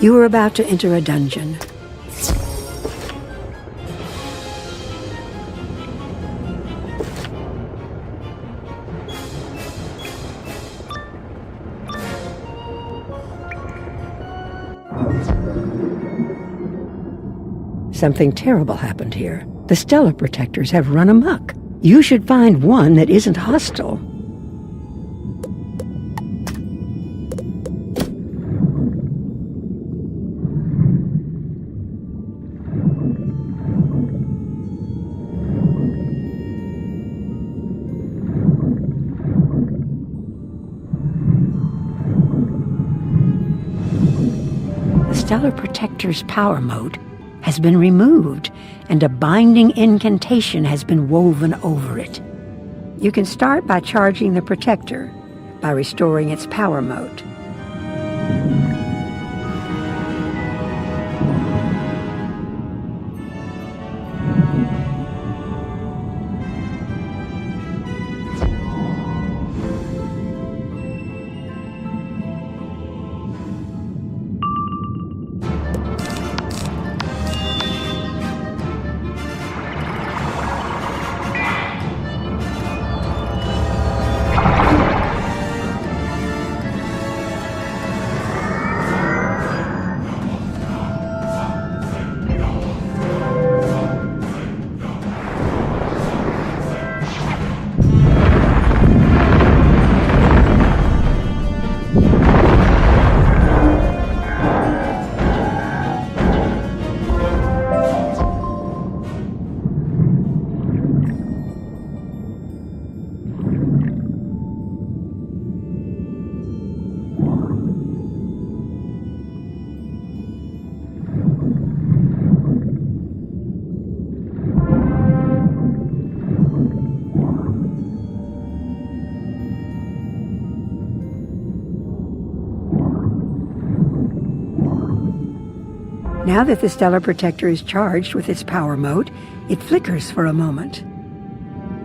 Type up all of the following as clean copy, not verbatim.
You are about to enter a dungeon. Something terrible happened here. The Stellar Protectors have run amok. You should find one that isn't hostile. The Stellar Protector's power mote has been removed, and a binding incantation has been woven over it. You can start by charging the Protector, by restoring its power mote. Now that the Stellar Protector is charged with its power mote, it flickers for a moment.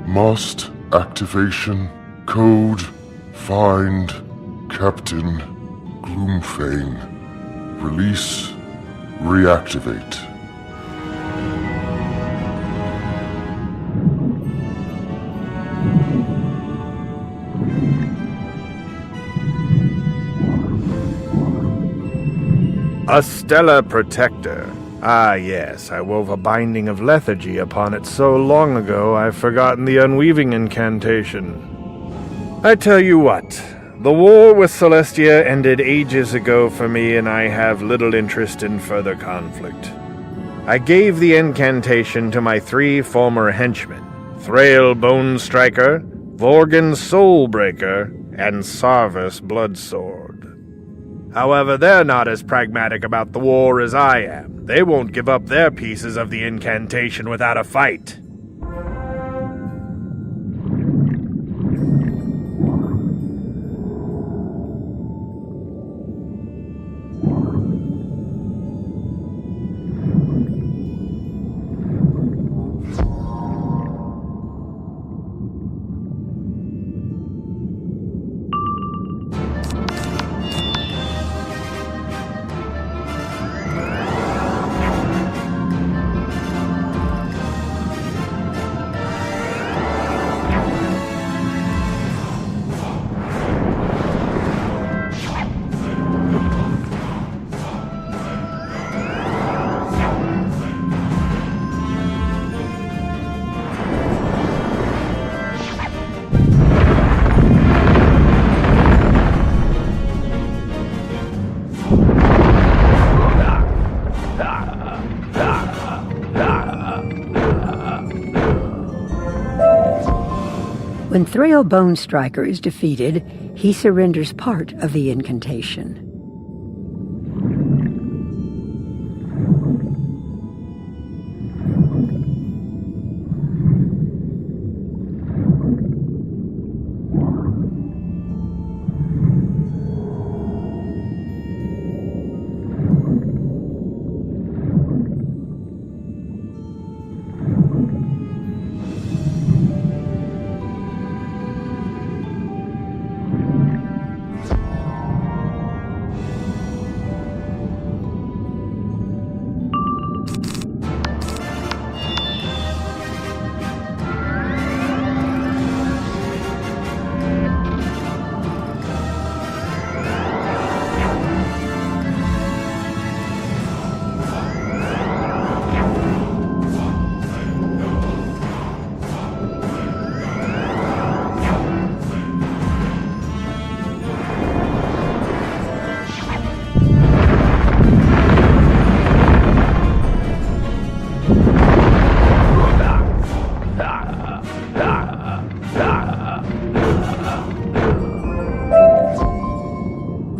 Must activation code find Captain Gloomfane. Release reactivate. A Stellar Protector. Ah, yes, I wove a binding of lethargy upon it so long ago I've forgotten the unweaving incantation. I tell you what, the war with Celestia ended ages ago for me, and I have little interest in further conflict. I gave the incantation to my 3 former henchmen, Thrail Bone Striker, Vorgan Soulbreaker, and Sarvis Bloodsword. However, they're not as pragmatic about the war as I am. They won't give up their pieces of the incantation without a fight. When Thrail Bone Striker is defeated, he surrenders part of the incantation.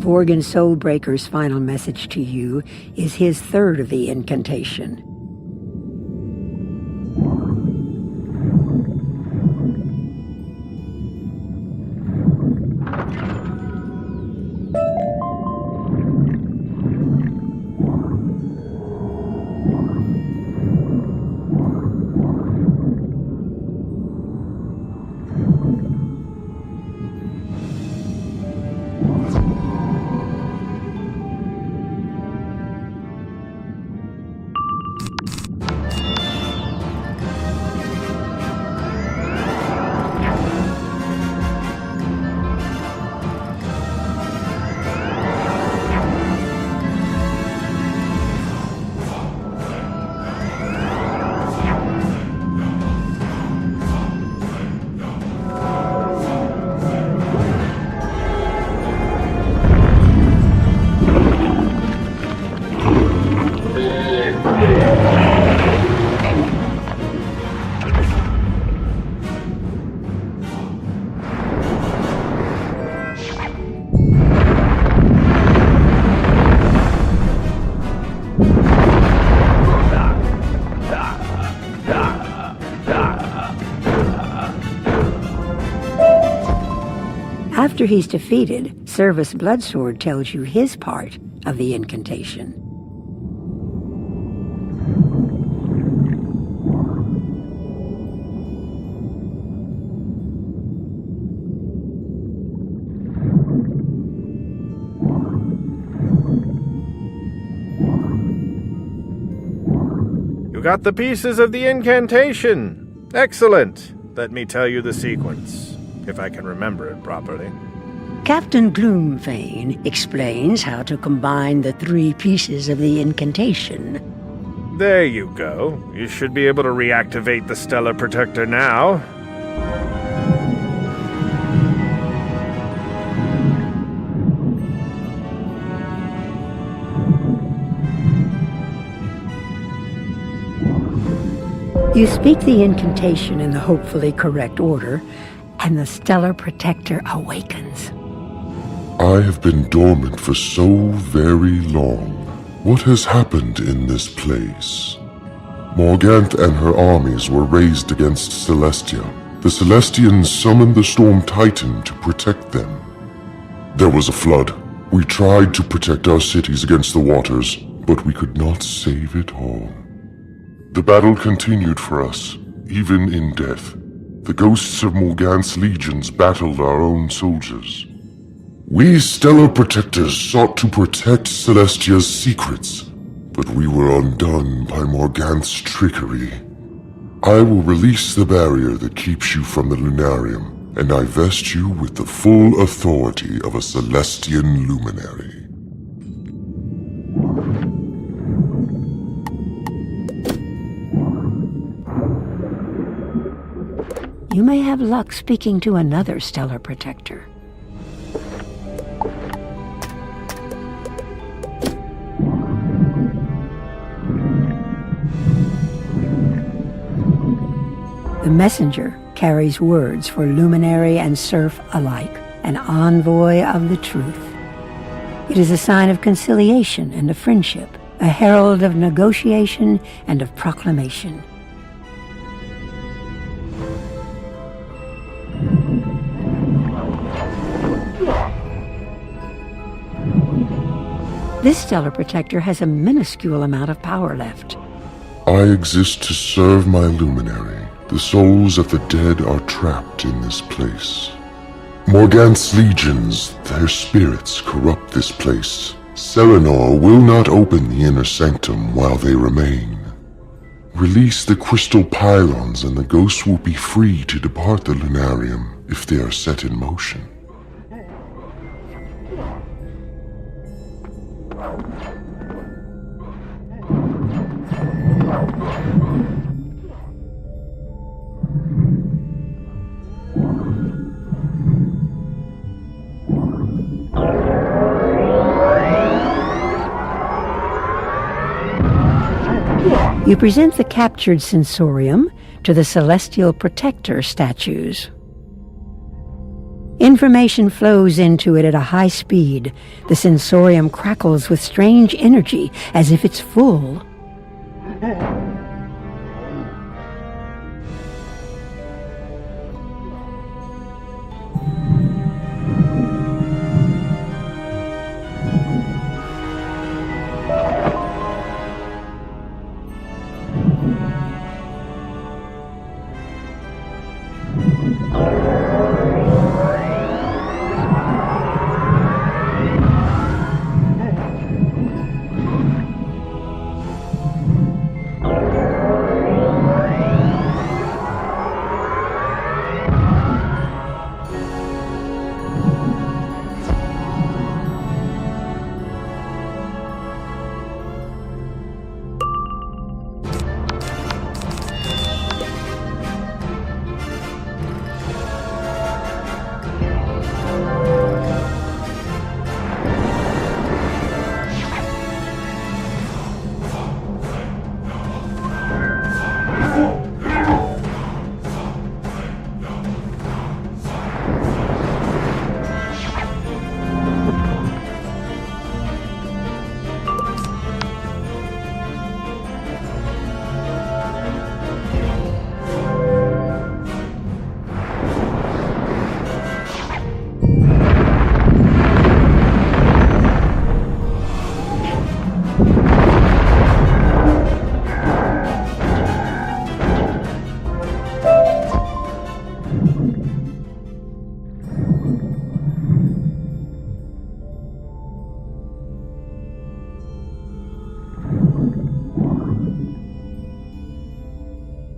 Forgan Soulbreaker's final message to you is his third of the incantation. After he's defeated, Service Bloodsword tells you his part of the incantation. You got the pieces of the incantation. Excellent. Let me tell you the sequence, if I can remember it properly. Captain Gloomfane explains how to combine the 3 pieces of the incantation. There you go. You should be able to reactivate the Stellar Protector now. You speak the incantation in the hopefully correct order, and the Stellar Protector awakens. I have been dormant for so very long. What has happened in this place? Morganth and her armies were raised against Celestia. The Celestians summoned the Storm Titan to protect them. There was a flood. We tried to protect our cities against the waters, but we could not save it all. The battle continued for us, even in death. The ghosts of Morganth's legions battled our own soldiers. We Stellar Protectors sought to protect Celestia's secrets, but we were undone by Morganth's trickery. I will release the barrier that keeps you from the Lunarium, and I vest you with the full authority of a Celestian luminary. You may have luck speaking to another Stellar Protector. The messenger carries words for luminary and serf alike, an envoy of the truth. It is a sign of conciliation and of friendship, a herald of negotiation and of proclamation. This Stellar Protector has a minuscule amount of power left. I exist to serve my luminary. The souls of the dead are trapped in this place. Morganth's legions, their spirits corrupt this place. Selenor will not open the inner sanctum while they remain. Release the crystal pylons and the ghosts will be free to depart the Lunarium if they are set in motion. You present the captured sensorium to the Celestial Protector statues. Information flows into it at a high speed. The sensorium crackles with strange energy, as if it's full.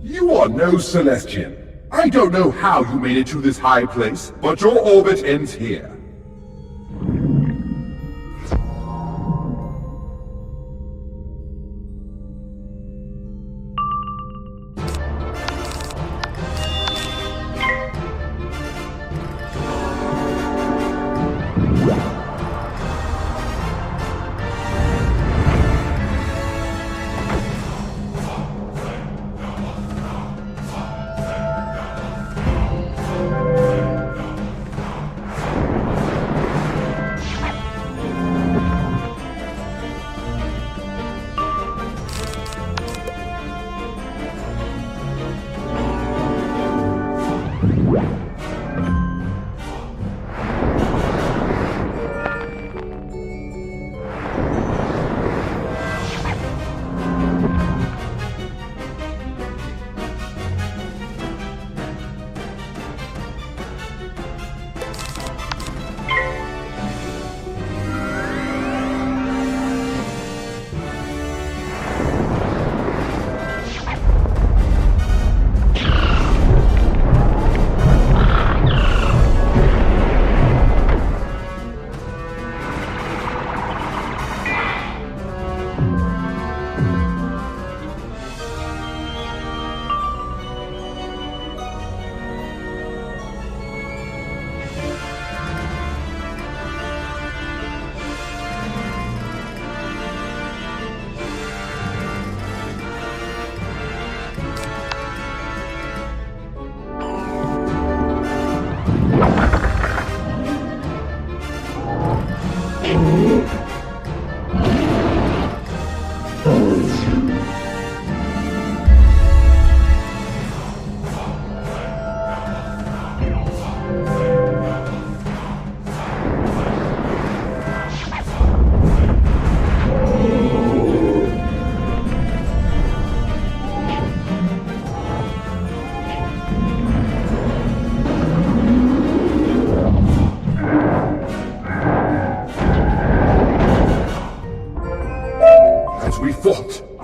You are no Celestian. I don't know how you made it to this high place, but your orbit ends here.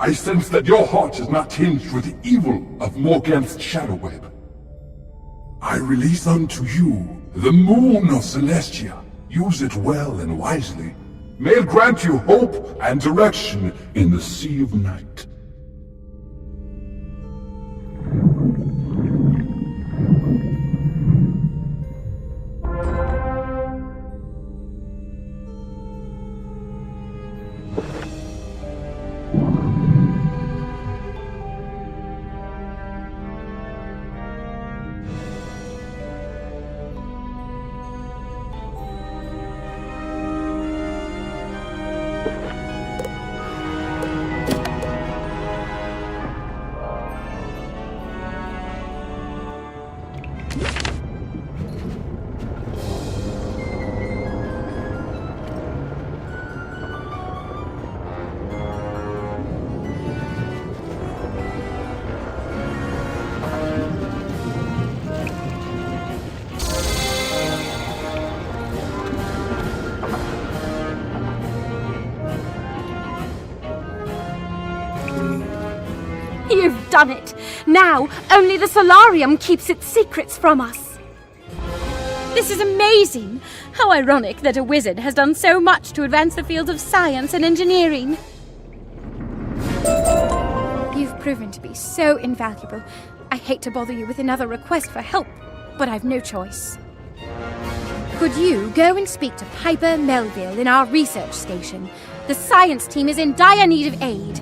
I sense that your heart is not tinged with the evil of Morganth's shadow web. I release unto you the moon of Celestia. Use it well and wisely. May it grant you hope and direction in the sea of night. done it. Now, only the solarium keeps its secrets from us. This is amazing! How ironic that a wizard has done so much to advance the fields of science and engineering. You've proven to be so invaluable. I hate to bother you with another request for help, but I've no choice. Could you go and speak to Piper Melville in our research station? The science team is in dire need of aid.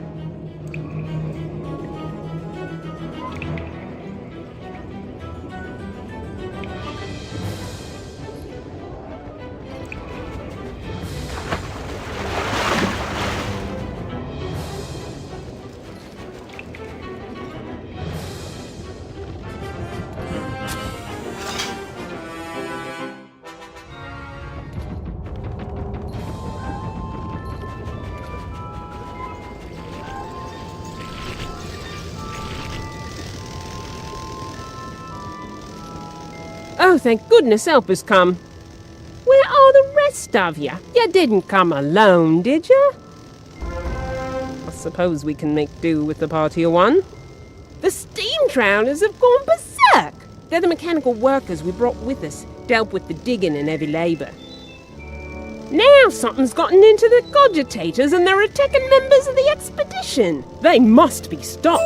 Oh, thank goodness help has come. Where are the rest of you? You didn't come alone, did you? I suppose we can make do with the party of one. The steam trawlers have gone berserk. They're the mechanical workers we brought with us to help with the digging and heavy labour. Now something's gotten into the cogitators and they're attacking members of the expedition. They must be stopped.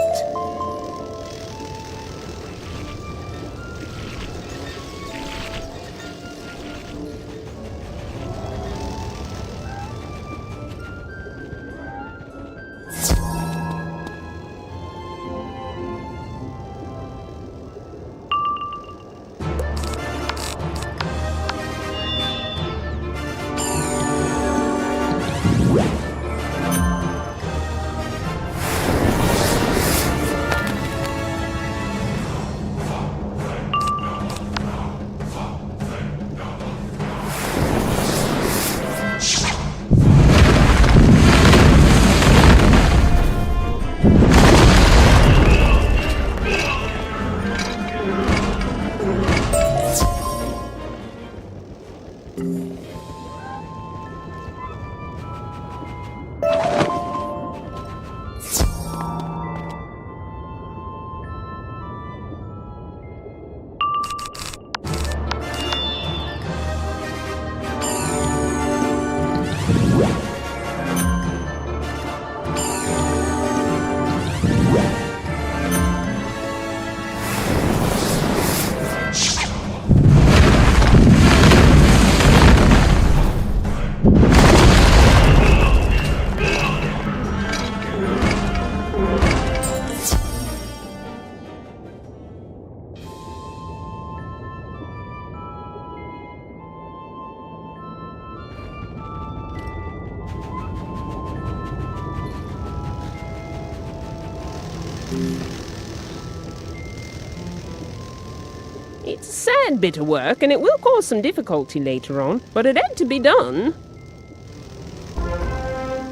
It's a sad bit of work, and it will cause some difficulty later on, but it had to be done.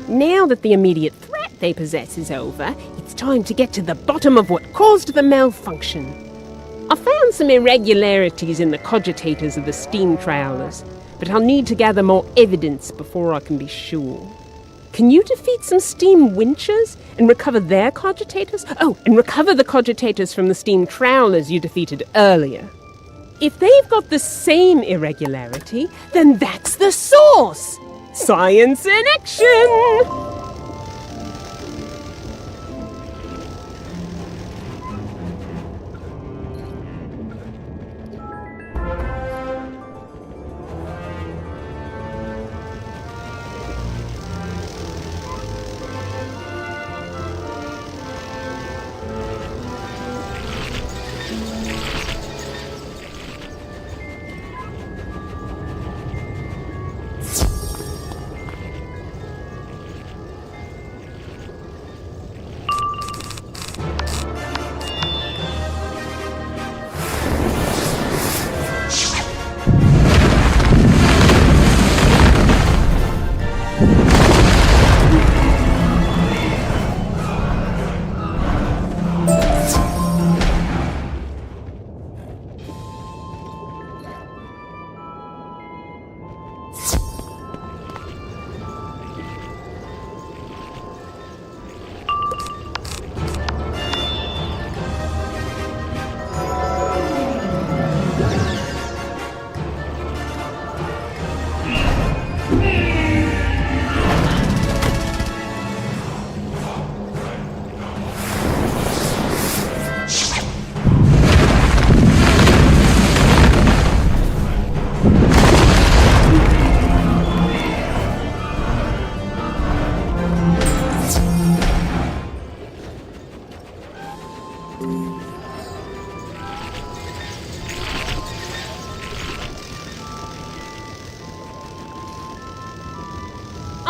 Now that the immediate threat they possess is over, it's time to get to the bottom of what caused the malfunction. I found some irregularities in the cogitators of the steam trawlers, but I'll need to gather more evidence before I can be sure. Can you defeat some steam winchers and recover their cogitators? Oh, and recover the cogitators from the steam trawlers you defeated earlier. If they've got the same irregularity, then that's the source! Science in action!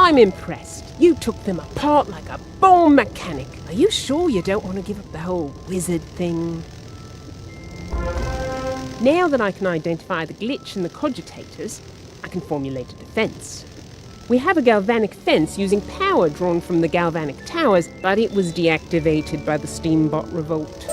I'm impressed. You took them apart like a born mechanic. Are you sure you don't want to give up the whole wizard thing? Now that I can identify the glitch in the cogitators, I can formulate a defense. We have a galvanic fence using power drawn from the galvanic towers, but it was deactivated by the Steambot revolt.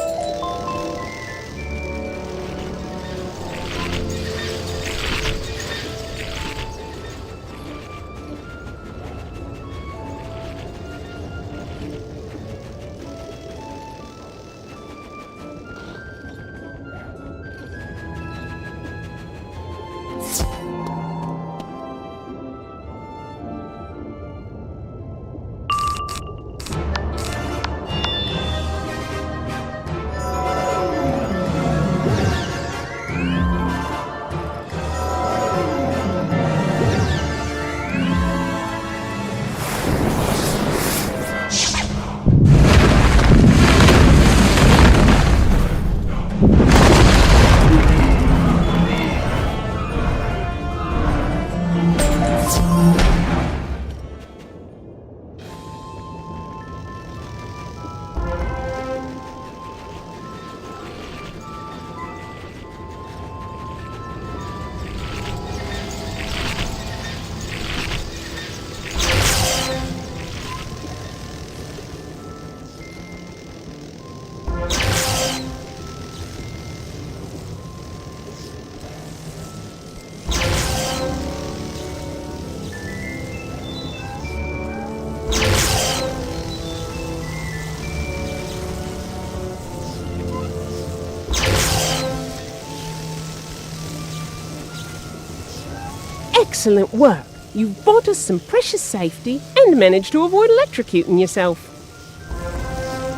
Excellent work. You've bought us some precious safety and managed to avoid electrocuting yourself.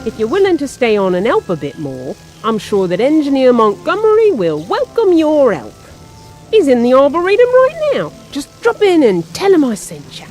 If you're willing to stay on and help a bit more, I'm sure that Engineer Montgomery will welcome your help. He's in the Arboretum right now. Just drop in and tell him I sent you.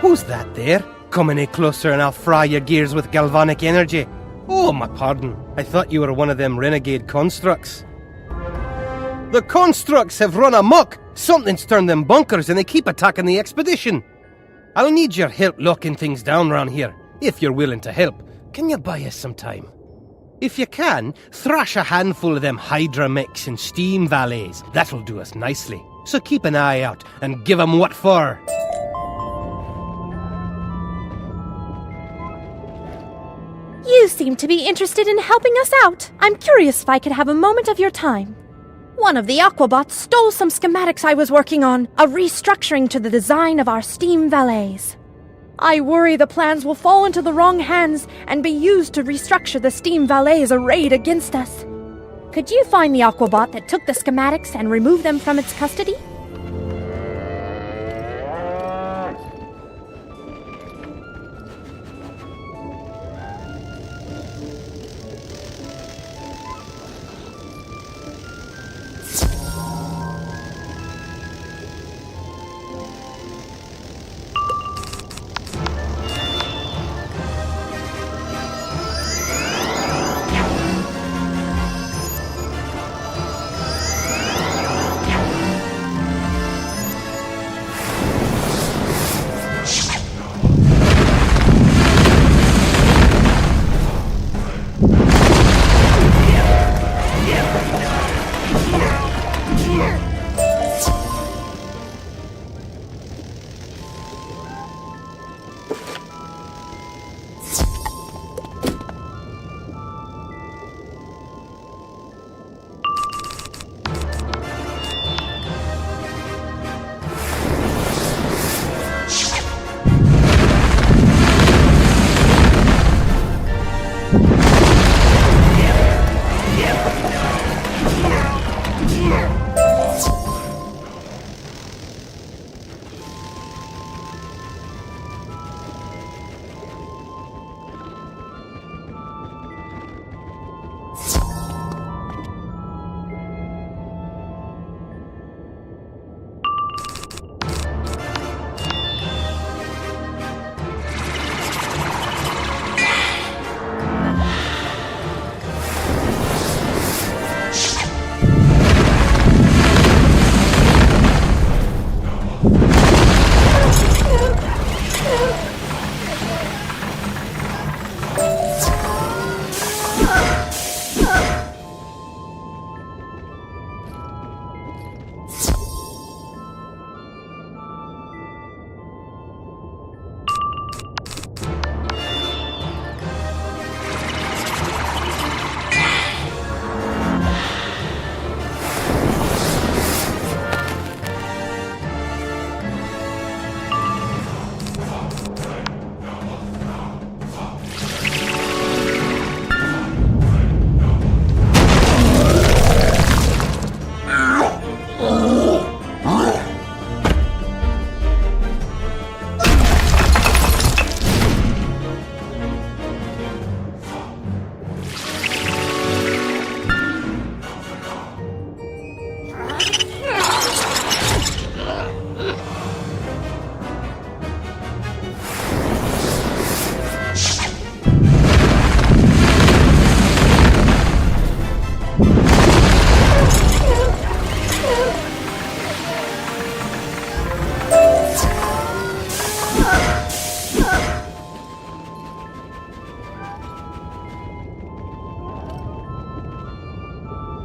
Who's that there? Come any closer and I'll fry your gears with galvanic energy. Oh, my pardon. I thought you were one of them renegade constructs. The constructs have run amok. Something's turned them bunkers and they keep attacking the expedition. I'll need your help locking things down round here. If you're willing to help, can you buy us some time? If you can, thrash a handful of them Hydra mechs and steam valets. That'll do us nicely. So keep an eye out and give 'em what for. You seem to be interested in helping us out. I'm curious if I could have a moment of your time. One of the Aquabots stole some schematics I was working on, a restructuring to the design of our steam valets. I worry the plans will fall into the wrong hands and be used to restructure the steam valets arrayed against us. Could you find the Aquabot that took the schematics and remove them from its custody?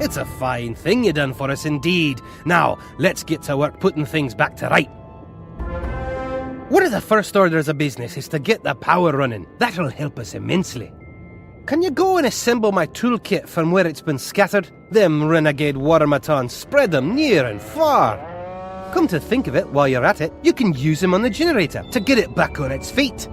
It's a fine thing you done for us indeed. Now, let's get to work putting things back to right. One of the first orders of business is to get the power running. That'll help us immensely. Can you go and assemble my toolkit from where it's been scattered? Them renegade automatons spread them near and far. Come to think of it, while you're at it, you can use them on the generator to get it back on its feet.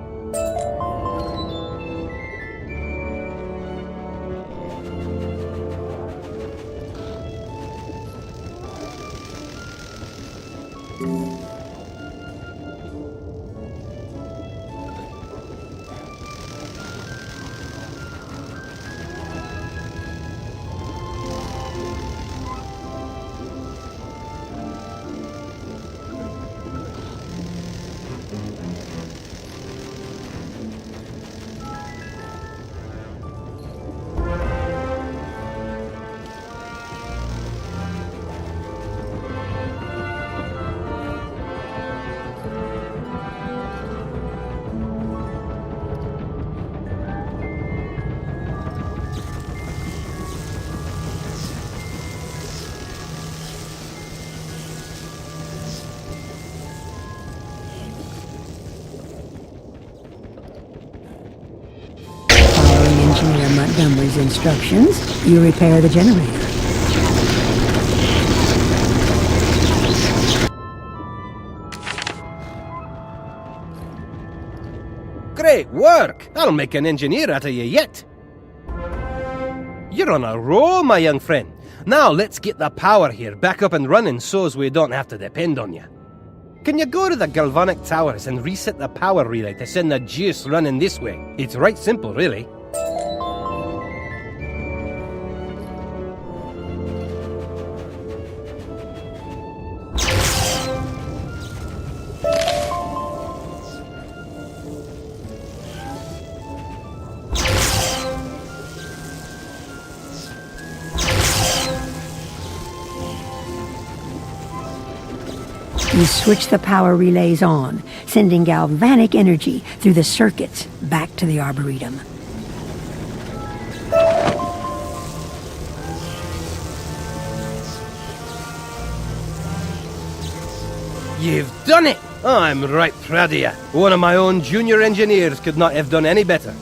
Engineer Montgomery's instructions, you repair the generator. Great work! I'll make an engineer out of you yet. You're on a roll, my young friend. Now let's get the power here back up and running so's we don't have to depend on you. Can you go to the galvanic towers and reset the power relay to send the juice running this way? It's right simple, really. You switch the power relays on, sending galvanic energy through the circuits back to the Arboretum. You've done it! I'm right proud of you. One of my own junior engineers could not have done any better.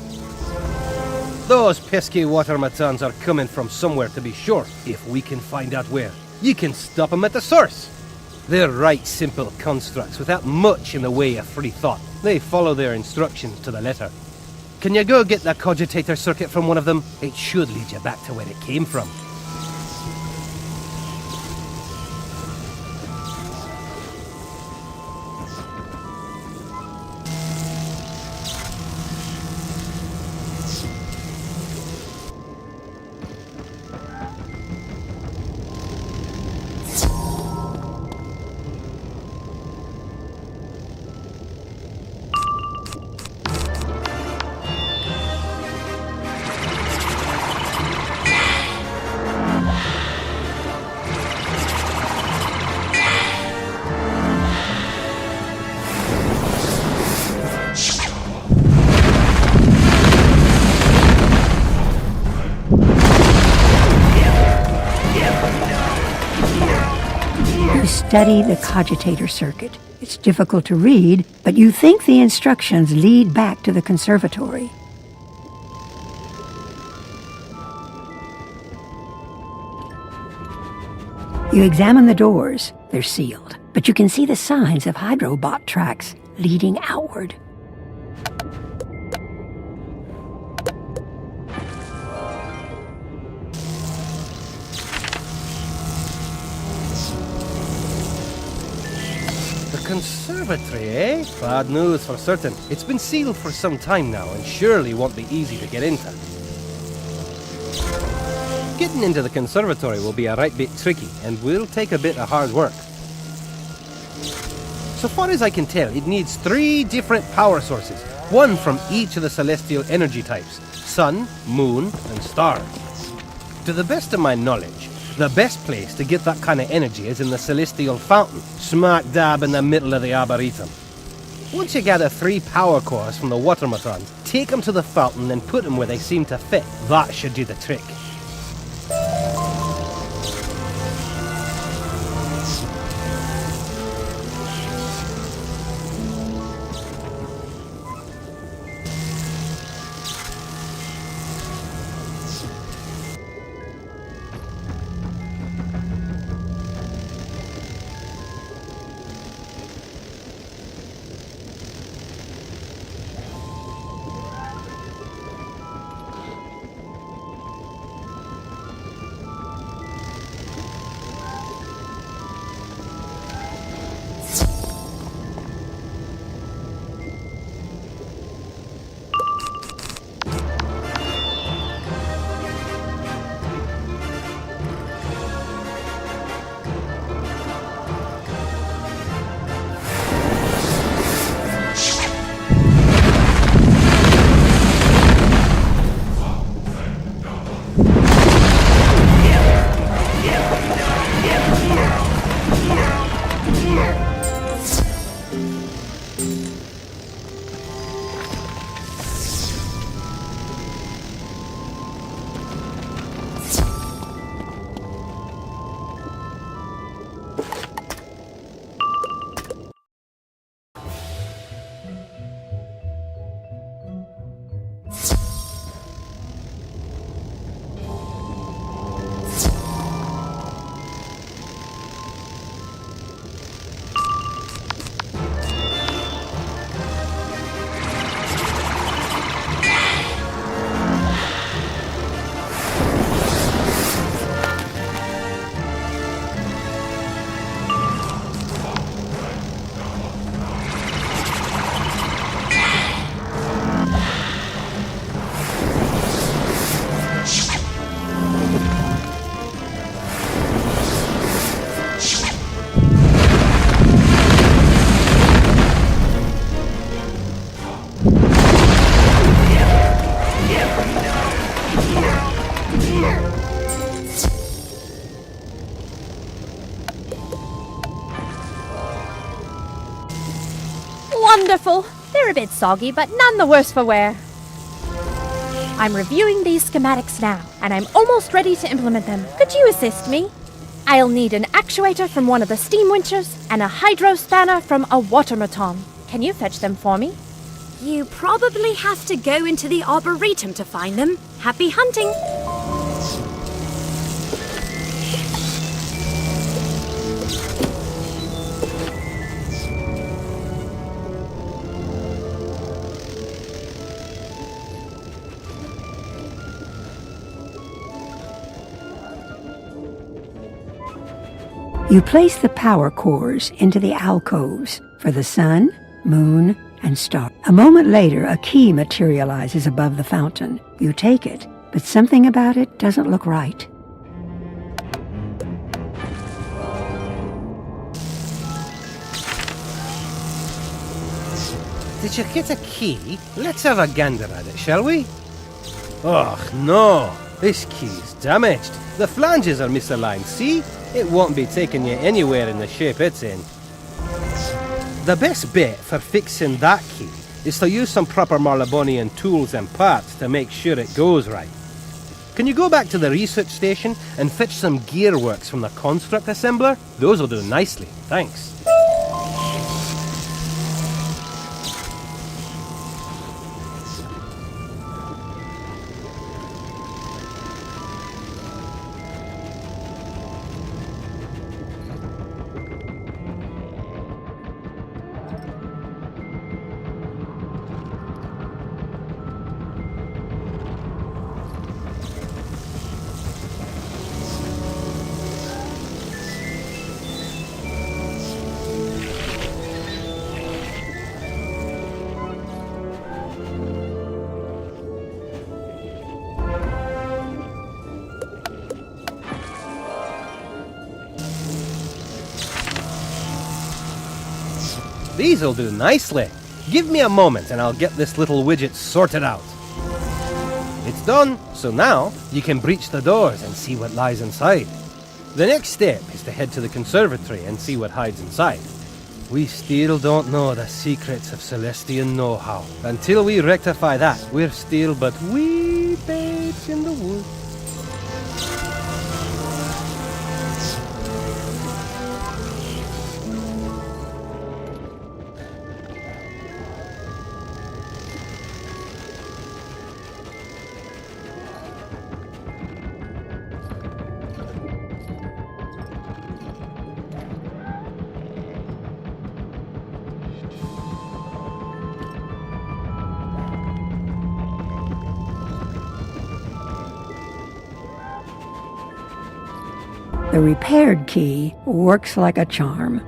Those pesky automatons are coming from somewhere, to be sure. If we can find out where, you can stop them at the source. They're right simple constructs without much in the way of free thought. They follow their instructions to the letter. Can you go get the cogitator circuit from one of them? It should lead you back to where it came from. Study the cogitator circuit. It's difficult to read, but you think the instructions lead back to the conservatory. You examine the doors. They're sealed, but you can see the signs of hydrobot tracks leading outward. Conservatory, eh? Bad news for certain. It's been sealed for some time now and surely won't be easy to get into. Getting into the conservatory will be a right bit tricky and will take a bit of hard work. So far as I can tell, it needs 3 different power sources, one from each of the celestial energy types: sun, moon, and stars. To the best of my knowledge, the best place to get that kind of energy is in the celestial fountain, smack dab in the middle of the Arboretum. Once you gather 3 power cores from the Watermatons, take them to the fountain and put them where they seem to fit. That should do the trick. Wonderful! They're a bit soggy, but none the worse for wear. I'm reviewing these schematics now, and I'm almost ready to implement them. Could you assist me? I'll need an actuator from one of the steam winches and a hydro spanner from a watermaton. Can you fetch them for me? You probably have to go into the Arboretum to find them. Happy hunting! You place the power cores into the alcoves for the sun, moon, and star. A moment later, a key materializes above the fountain. You take it, but something about it doesn't look right. Did you get a key? Let's have a gander at it, shall we? Oh, no! This key's damaged. The flanges are misaligned, see? It won't be taking you anywhere in the shape it's in. The best bet for fixing that key is to use some proper Marlebonian tools and parts to make sure it goes right. Can you go back to the research station and fetch some gearworks from the construct assembler? Those will do nicely, thanks. These'll do nicely. Give me a moment and I'll get this little widget sorted out. It's done, so now you can breach the doors and see what lies inside. The next step is to head to the conservatory and see what hides inside. We still don't know the secrets of Celestian know-how. Until we rectify that, we're still but wee babes in the woods. The repaired key works like a charm.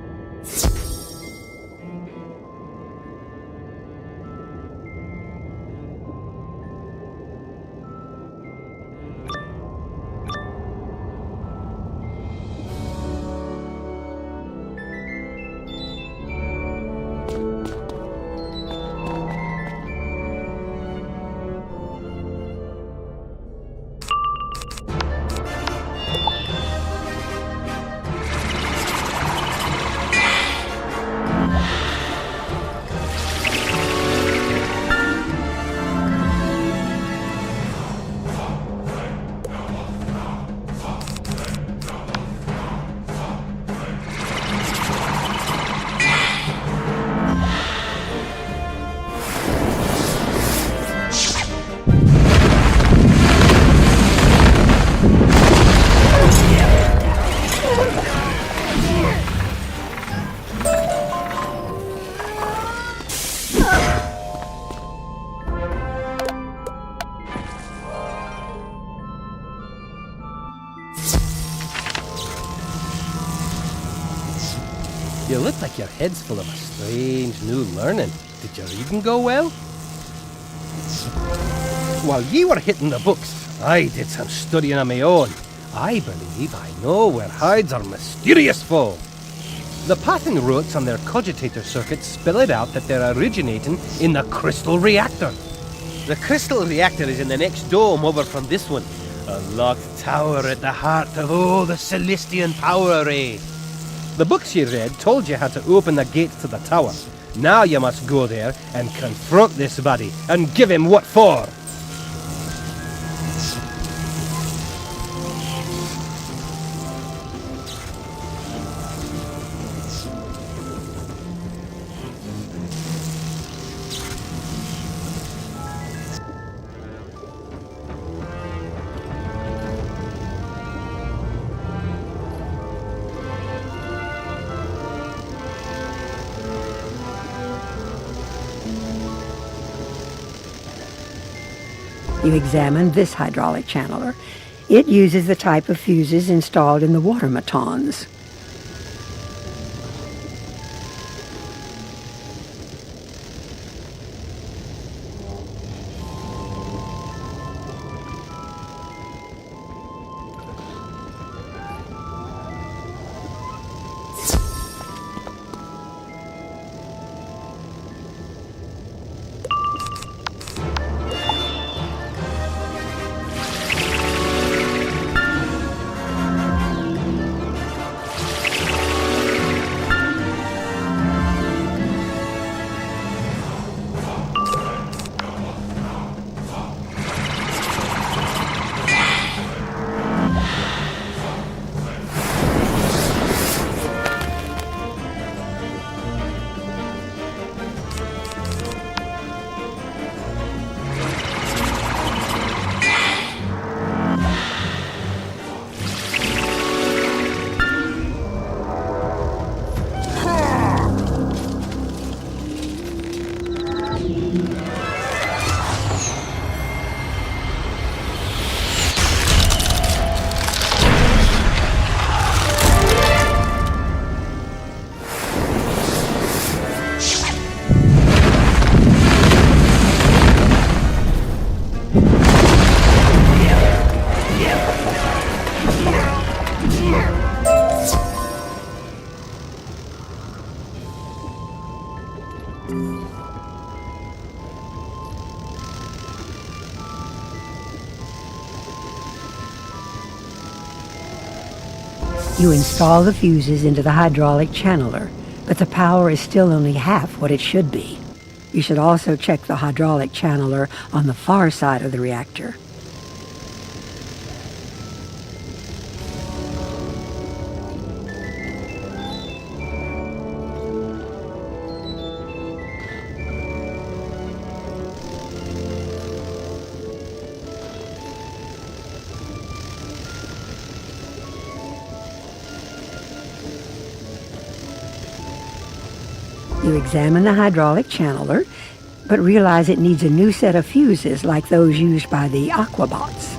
You look like your head's full of a strange new learning. Did your reading go well? While ye were hitting the books, I did some studying on my own. I believe I know where hides are mysterious foe. The pattern routes on their cogitator circuits spell it out that they're originating in the crystal reactor. The crystal reactor is in the next dome over from this one. A locked tower at the heart of, the Celestian power array. The books you read told you how to open the gates to the tower. Now you must go there and confront this buddy and give him what for. You examine this hydraulic channeler. It uses the type of fuses installed in the water matons. You install the fuses into the hydraulic channeler, but the power is still only half what it should be. You should also check the hydraulic channeler on the far side of the reactor. You examine the hydraulic channeler, but realize it needs a new set of fuses like those used by the Aquabots.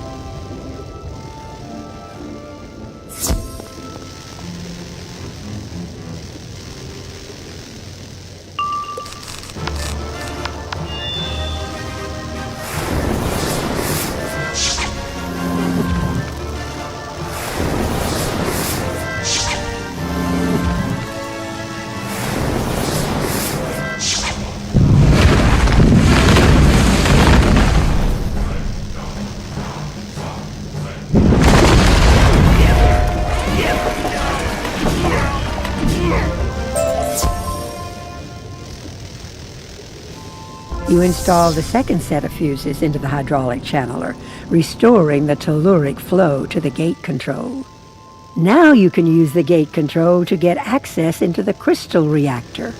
You install the second set of fuses into the hydraulic channeler, restoring the telluric flow to the gate control. Now you can use the gate control to get access into the crystal reactor.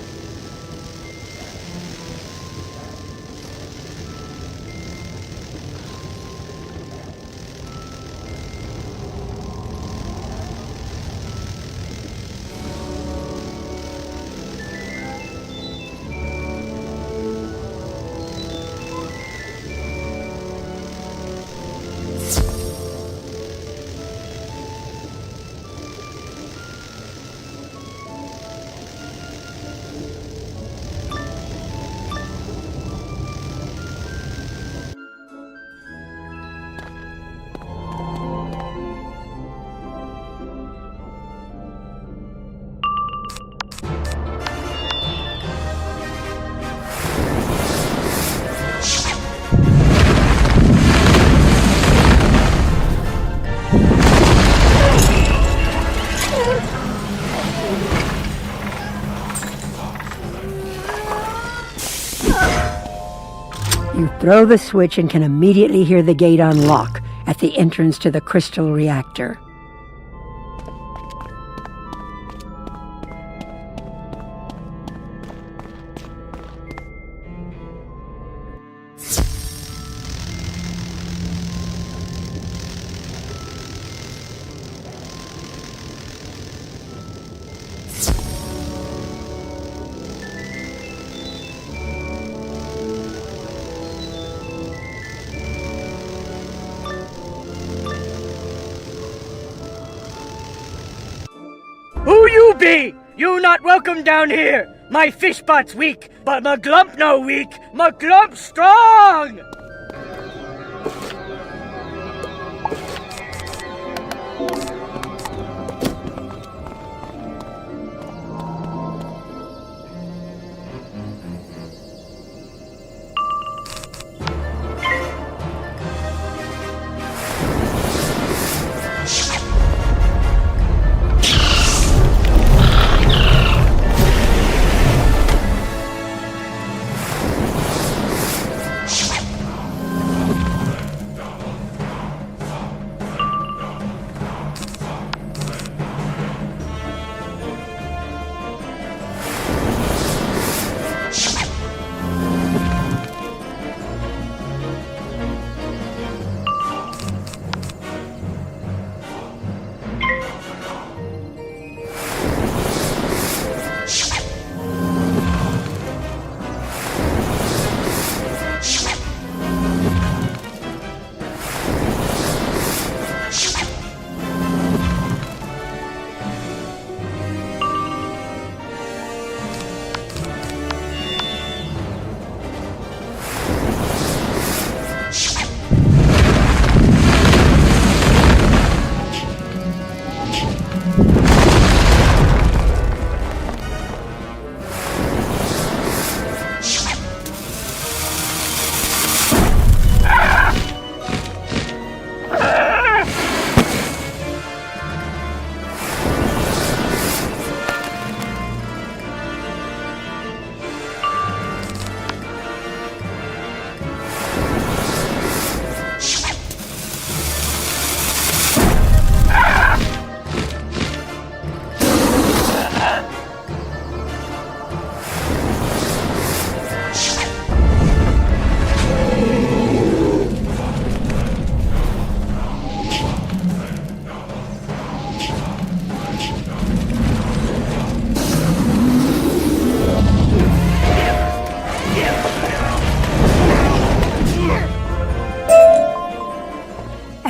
You throw the switch and can immediately hear the gate unlock at the entrance to the crystal reactor. Who you be? You not welcome down here. My fish pot's weak, but my glump no weak. My glump strong.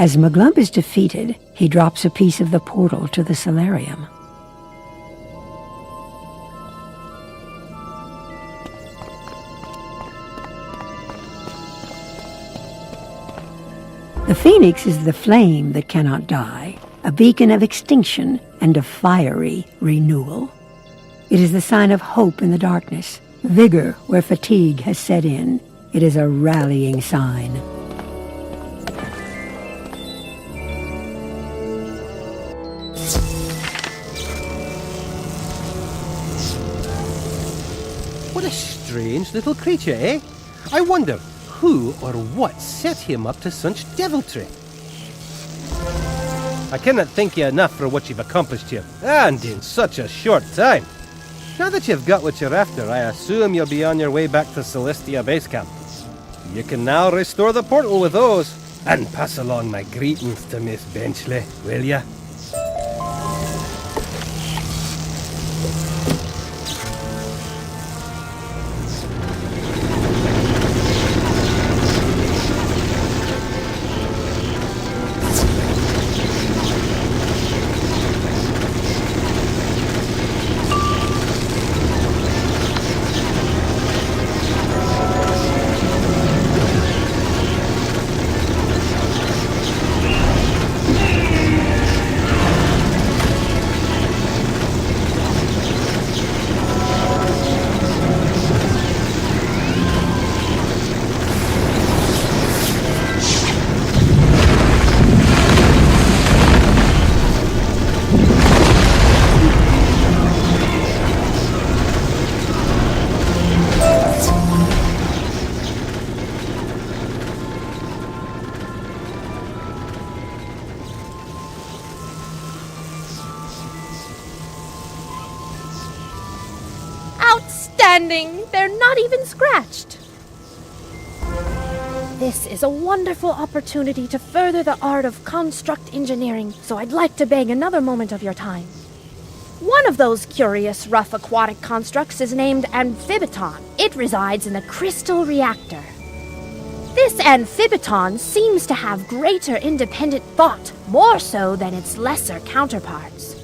As Maglump is defeated, he drops a piece of the portal to the solarium. The phoenix is the flame that cannot die, a beacon of extinction and of fiery renewal. It is the sign of hope in the darkness, vigor where fatigue has set in. It is a rallying sign. What a strange little creature, eh? I wonder who or what set him up to such deviltry. I cannot thank you enough for what you've accomplished here, and in such a short time. Now that you've got what you're after, I assume you'll be on your way back to Celestia base camp. You can now restore the portal with those, and pass along my greetings to Miss Benchley, will ya? Outstanding! They're not even scratched. This is a wonderful opportunity to further the art of construct engineering, so I'd like to beg another moment of your time. One of those curious, rough aquatic constructs is named Amphibiton. It resides in the crystal reactor. This Amphibiton seems to have greater independent thought, more so than its lesser counterparts.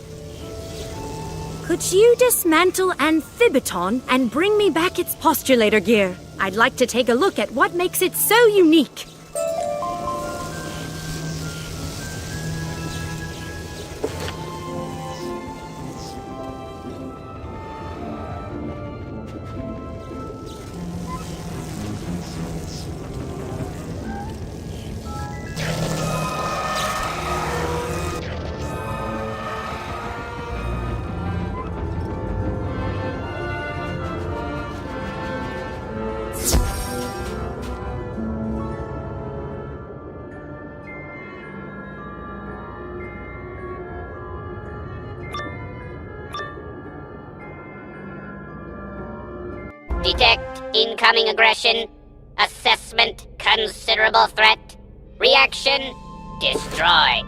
Could you dismantle Amphibiton and bring me back its postulator gear? I'd like to take a look at what makes it so unique. Detect incoming aggression. Assessment considerable threat. Reaction destroy.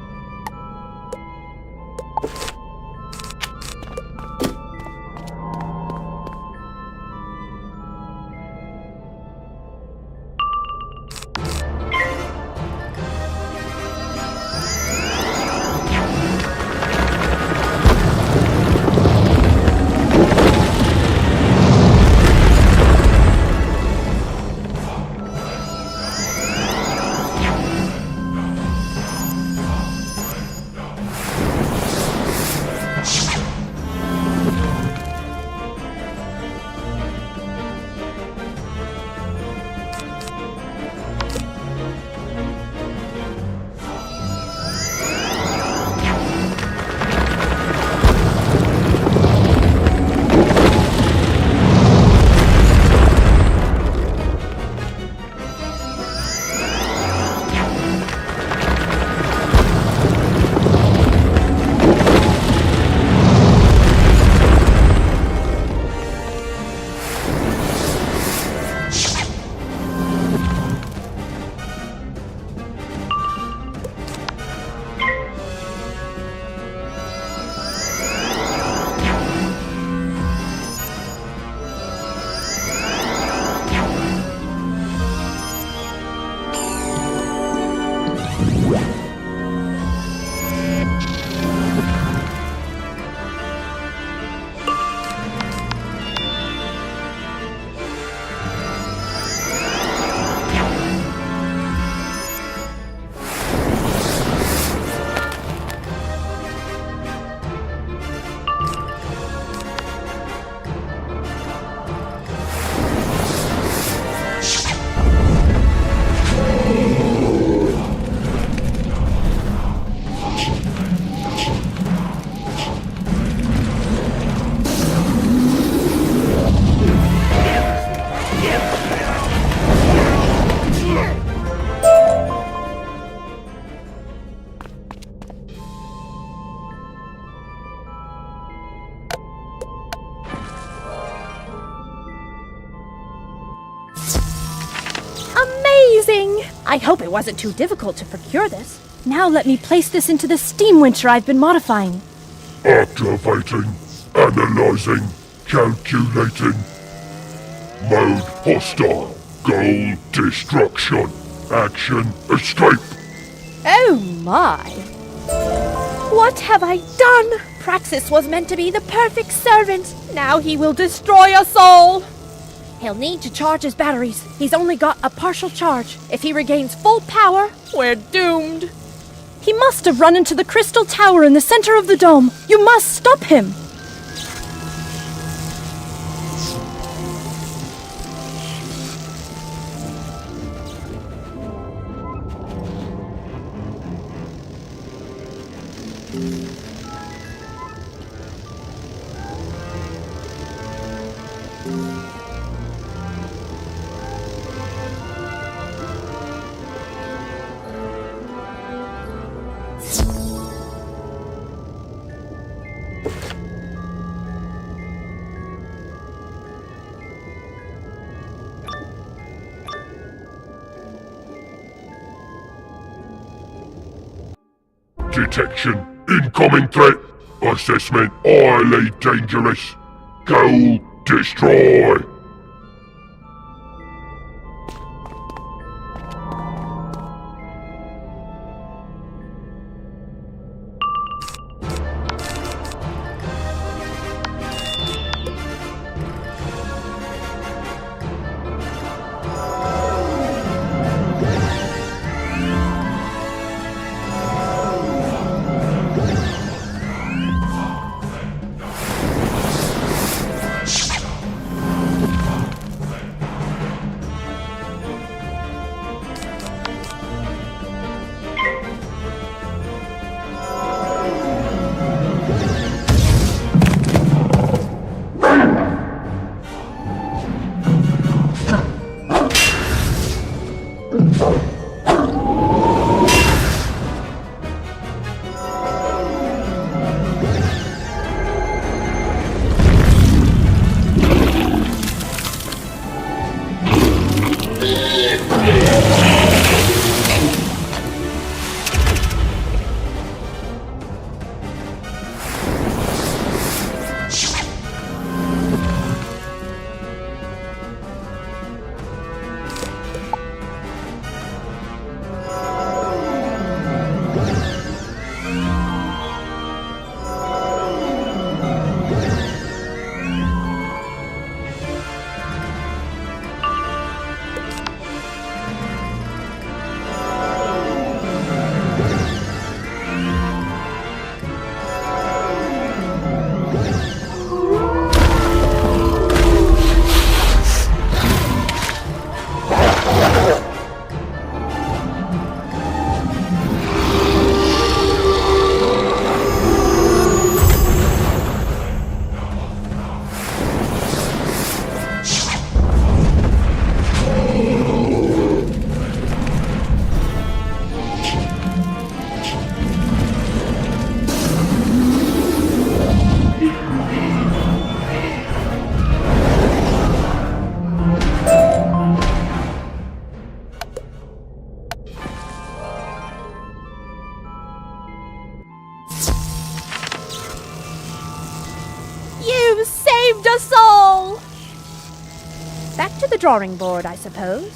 Amazing! I hope it wasn't too difficult to procure this. Now let me place this into the steam wincher I've been modifying. Activating, analyzing, calculating. Mode hostile. Goal destruction. Action escape. Oh my! What have I done? Praxis was meant to be the perfect servant. Now he will destroy us all. He'll need to charge his batteries. He's only got a partial charge. If he regains full power, we're doomed. He must have run into the crystal tower in the center of the dome. You must stop him. Detection. Incoming threat. Assessment highly dangerous. Goal destroy. You saved us all! Back to the drawing board, I suppose.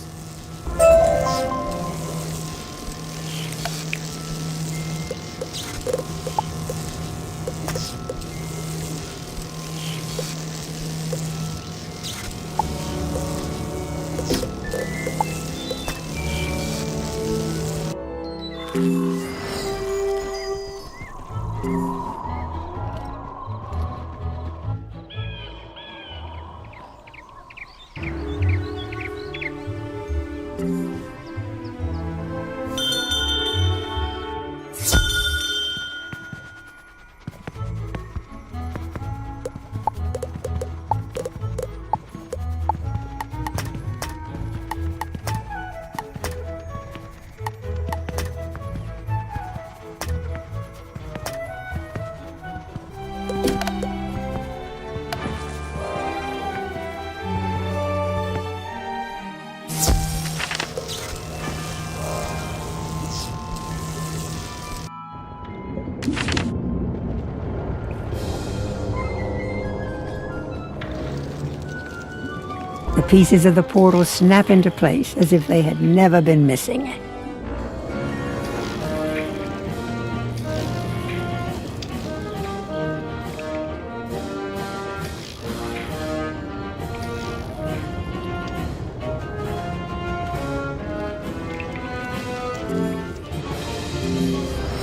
The pieces of the portal snap into place as if they had never been missing.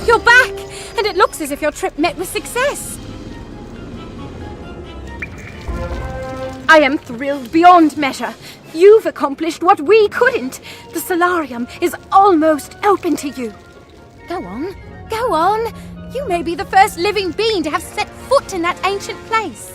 You're back! And it looks as if your trip met with success. I am thrilled beyond measure. You've accomplished what we couldn't. The solarium is almost open to you. Go on, go on. You may be the first living being to have set foot in that ancient place.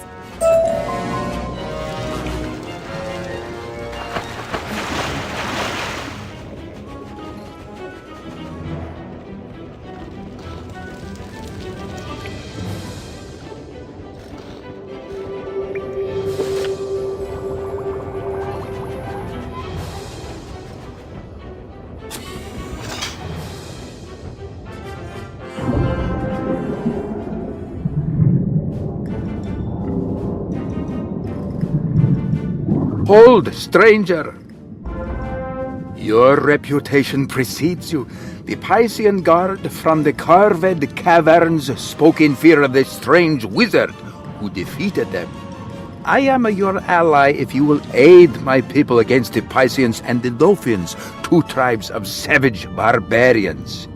Hold, stranger! Your reputation precedes you. The Piscean guard from the carved caverns spoke in fear of the strange wizard who defeated them. I am your ally if you will aid my people against the Pisceans and the Lothians, two tribes of savage barbarians.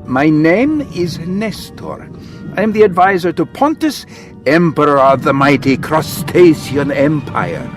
My name is Nestor. I am the advisor to Pontus, Emperor of the mighty Crustacean Empire.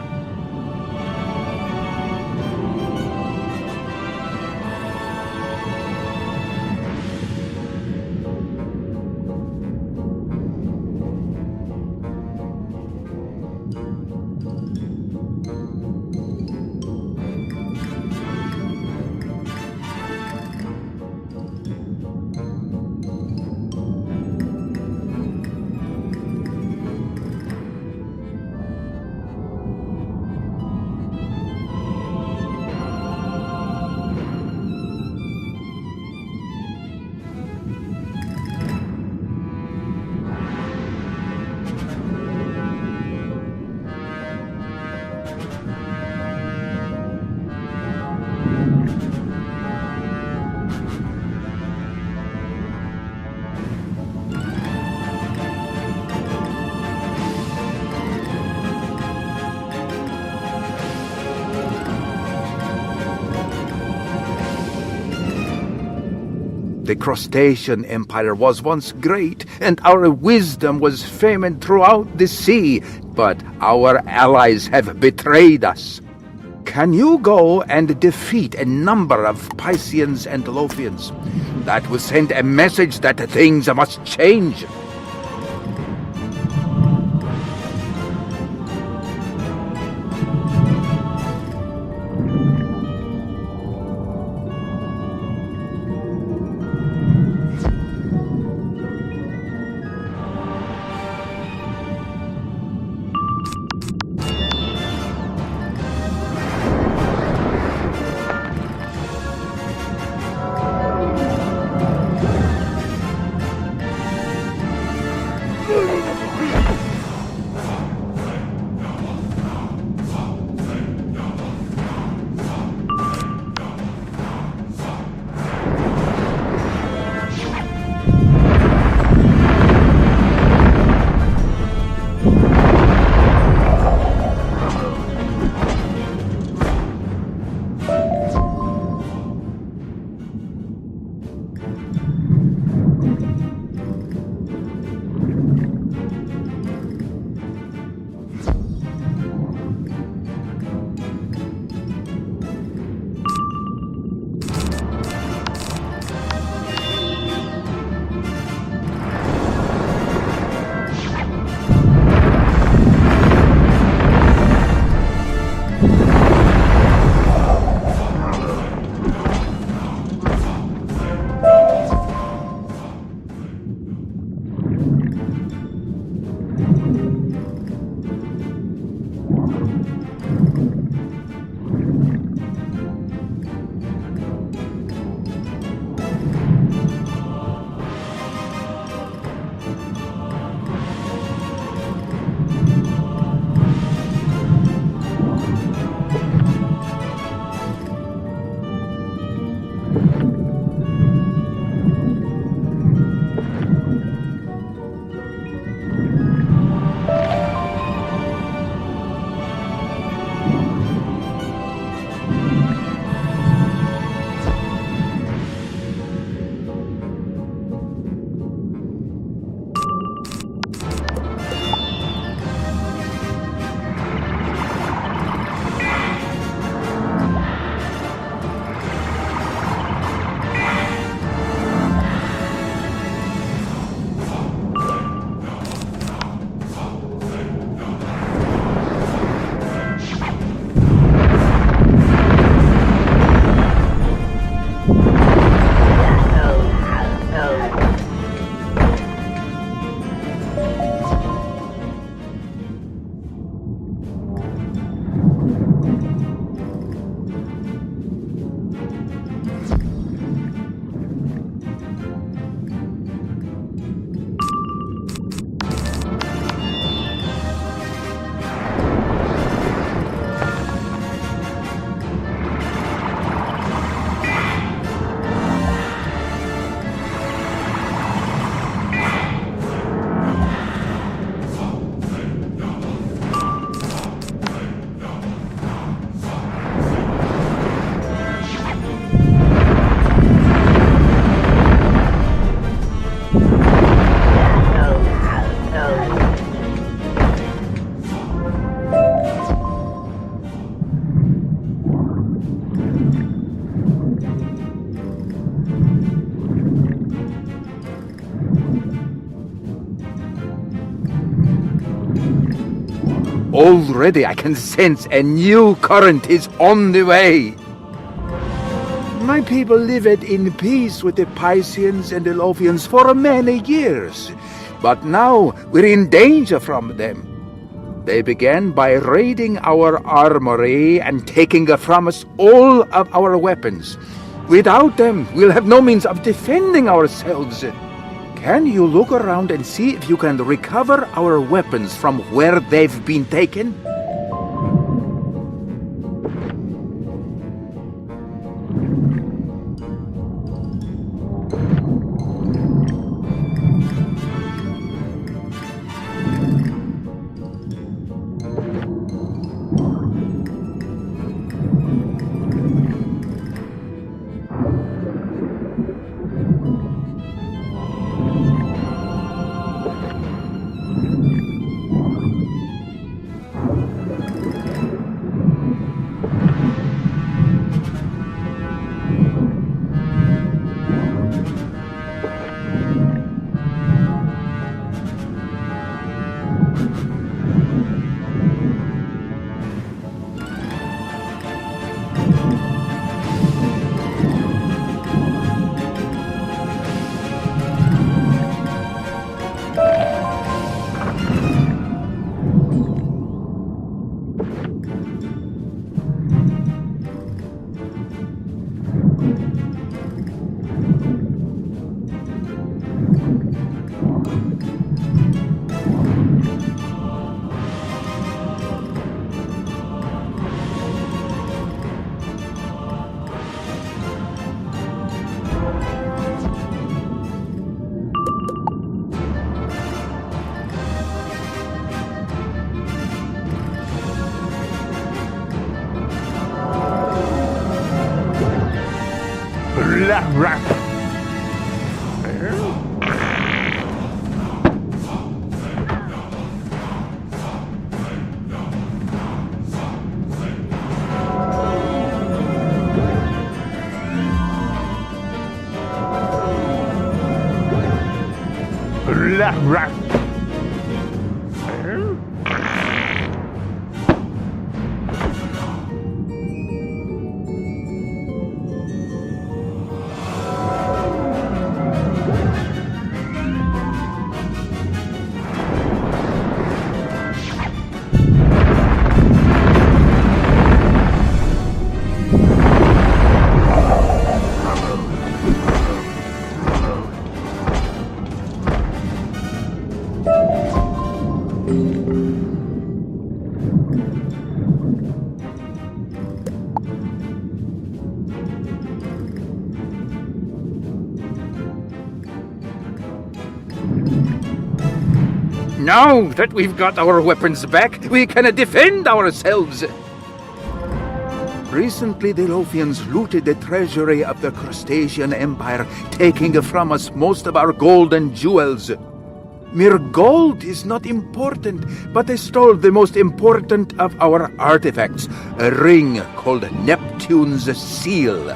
The Crustacean Empire was once great, and our wisdom was famed throughout the sea, but our allies have betrayed us. Can you go and defeat a number of Pisceans and Lothians? That will send a message that things must change. Already I can sense a new current is on the way. My people lived in peace with the Pisceans and the Lothians for many years, but now we're in danger from them. They began by raiding our armory and taking from us all of our weapons. Without them, we'll have no means of defending ourselves. Can you look around and see if you can recover our weapons from where they've been taken? Now that we've got our weapons back, we can defend ourselves. Recently, the Lothians looted the treasury of the Crustacean Empire, taking from us most of our gold and jewels. Mere gold is not important, but they stole the most important of our artifacts, a ring called Neptune's Seal.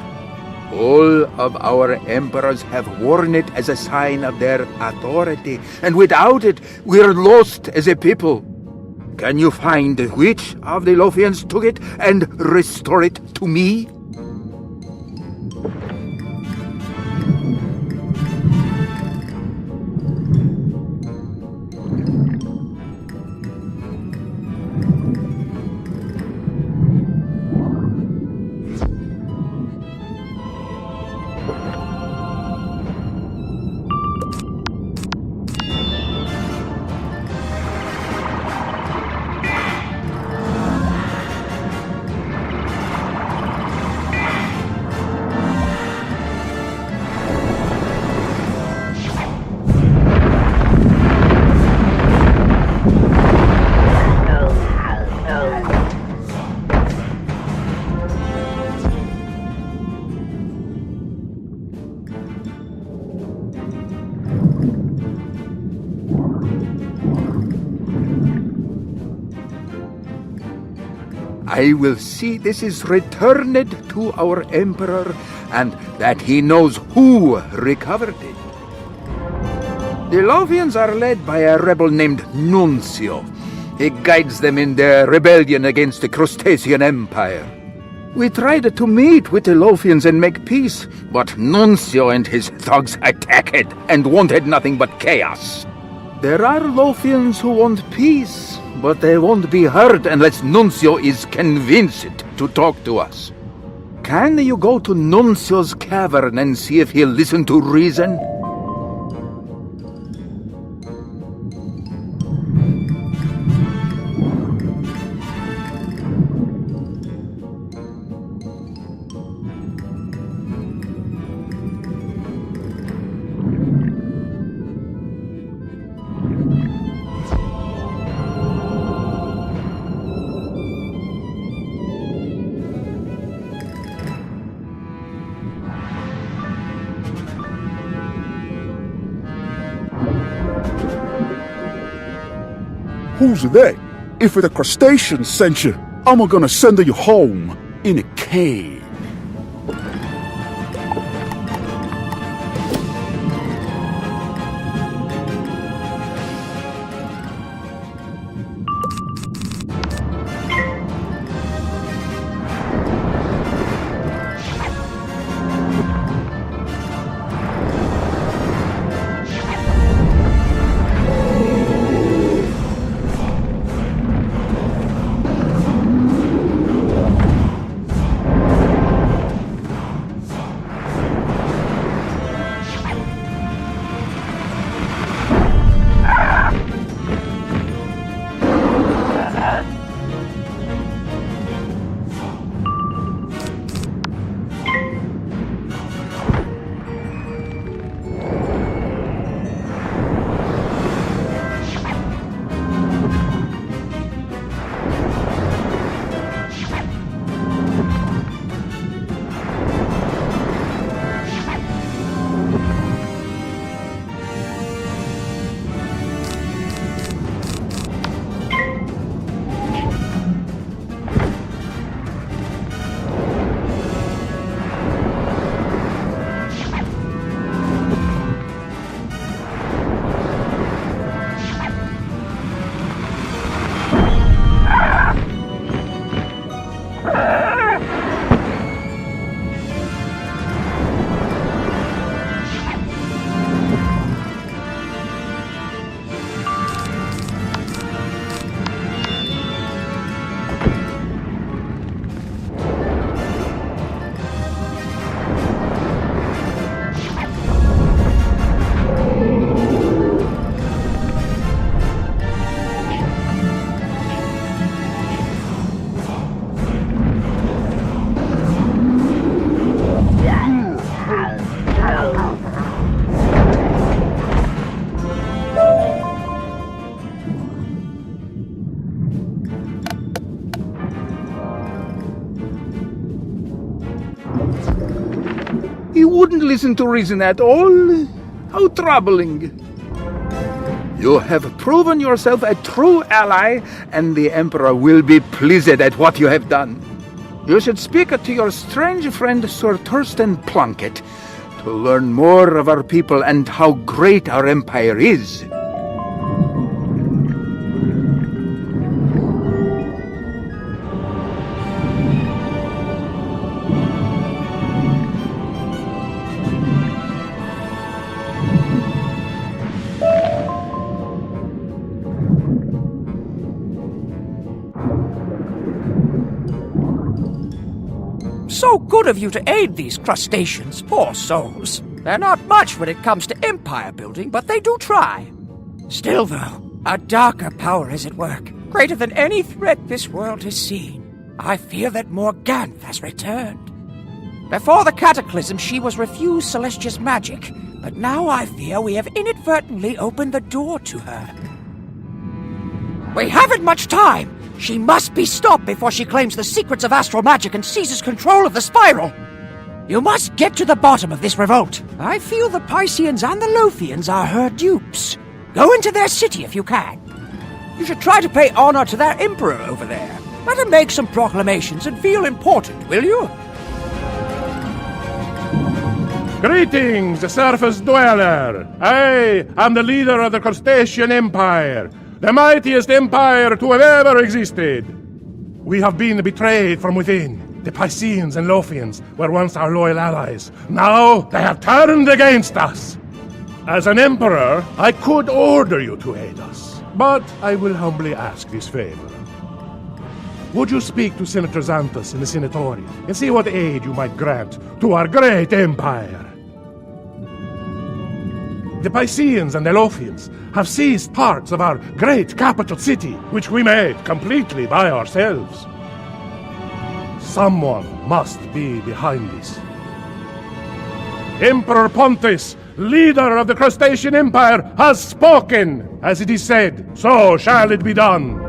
All of our emperors have worn it as a sign of their authority, and without it, we're lost as a people. Can you find which of the Lothians took it and restore it to me? I will see this is returned to our emperor, and that he knows who recovered it. The Lothians are led by a rebel named Nuncio. He guides them in their rebellion against the Crustacean Empire. We tried to meet with the Lothians and make peace, but Nuncio and his thugs attacked and wanted nothing but chaos. There are Lothians who want peace, but they won't be heard unless Nuncio is convinced to talk to us. Can you go to Nuncio's cavern and see if he'll listen to reason? Who's they? If the crustaceans sent you, I'm gonna send you home in a cave. He wouldn't listen to reason at all. How troubling. You have proven yourself a true ally, and the Emperor will be pleased at what you have done. You should speak to your strange friend Sir Thurston Plunkett to learn more of our people and how great our empire is. So good of you to aid these crustaceans, poor souls. They're not much when it comes to empire building, but they do try. Still, though, a darker power is at work, greater than any threat this world has seen. I fear that Morganth has returned. Before the cataclysm, she was refused Celestia's magic, but now I fear we have inadvertently opened the door to her. We haven't much time! She must be stopped before she claims the secrets of astral magic and seizes control of the spiral! You must get to the bottom of this revolt. I feel the Pisceans and the Lothians are her dupes. Go into their city if you can. You should try to pay honor to their emperor over there. Let him make some proclamations and feel important, will you? Greetings, surface dweller! I am the leader of the Crustacean Empire. the mightiest empire to have ever existed. We have been betrayed from within. The Pisceans and Lothians were once our loyal allies. Now they have turned against us. As an emperor, I could order you to aid us, but I will humbly ask this favor. Would you speak to Senator Xanthus in the Senatorium and see what aid you might grant to our great empire? The Pisceans and the Lothians have seized parts of our great capital city, which we made completely by ourselves. Someone must be behind this. Emperor Pontus, leader of the Crustacean Empire, has spoken. As it is said, so shall it be done.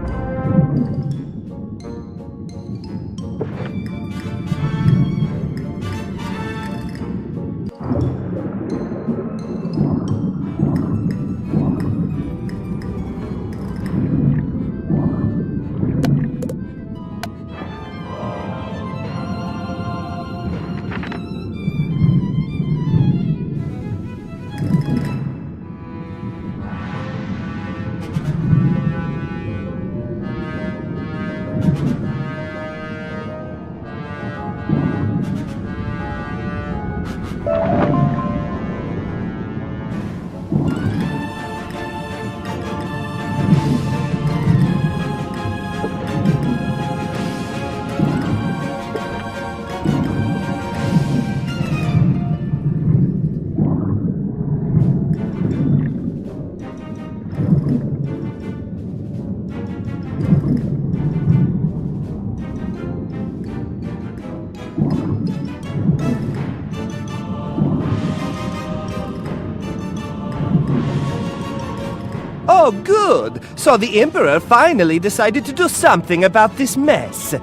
Oh, good! So the Emperor finally decided to do something about this mess. The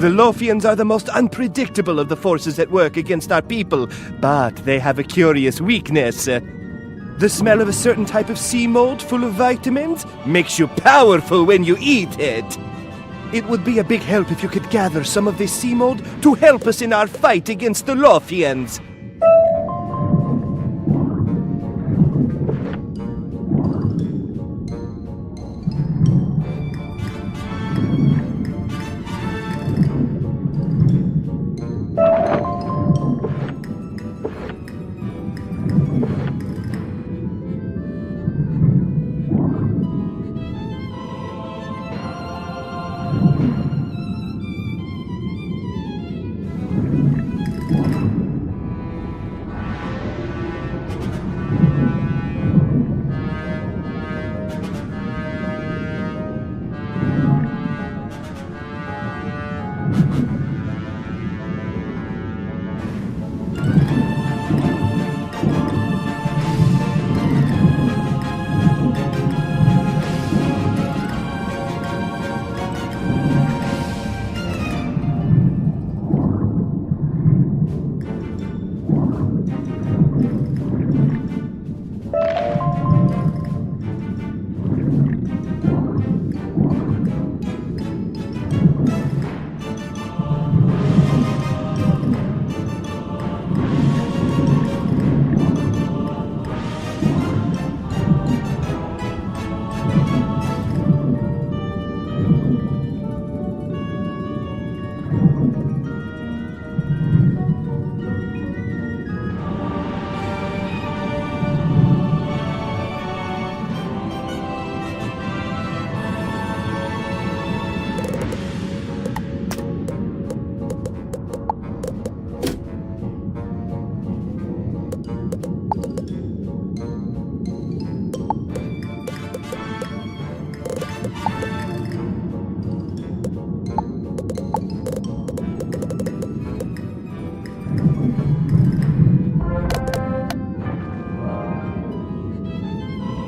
Lothians are the most unpredictable of the forces at work against our people, but they have a curious weakness. The smell of a certain type of sea mold full of vitamins makes you powerful when you eat it. It would be a big help if you could gather some of this sea mold to help us in our fight against the Lothians.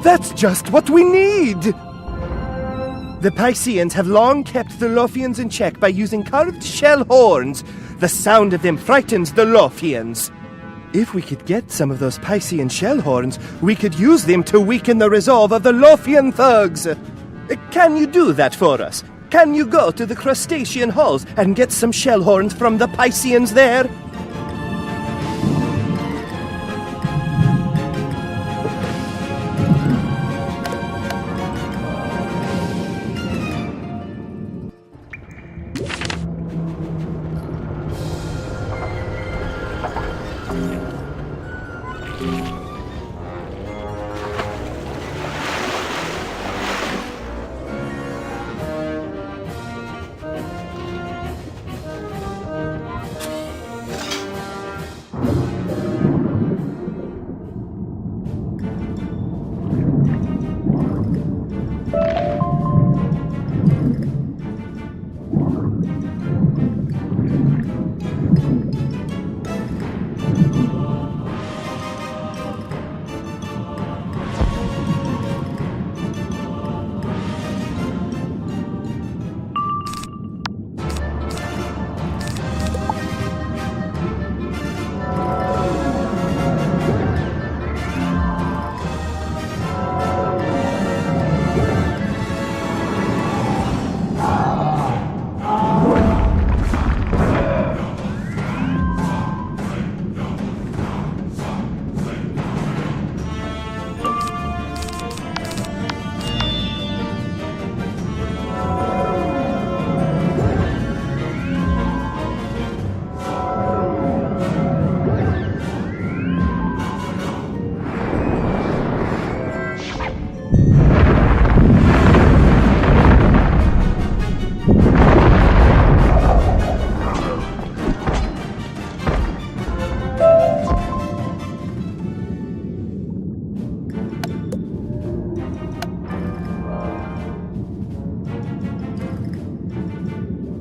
That's just what we need! The Pisceans have long kept the Lothians in check by using carved shell horns. The sound of them frightens the Lothians. If we could get some of those Piscean shell horns, we could use them to weaken the resolve of the Lothian thugs. Can you do that for us? Can you go to the crustacean halls and get some shell horns from the Pisceans there?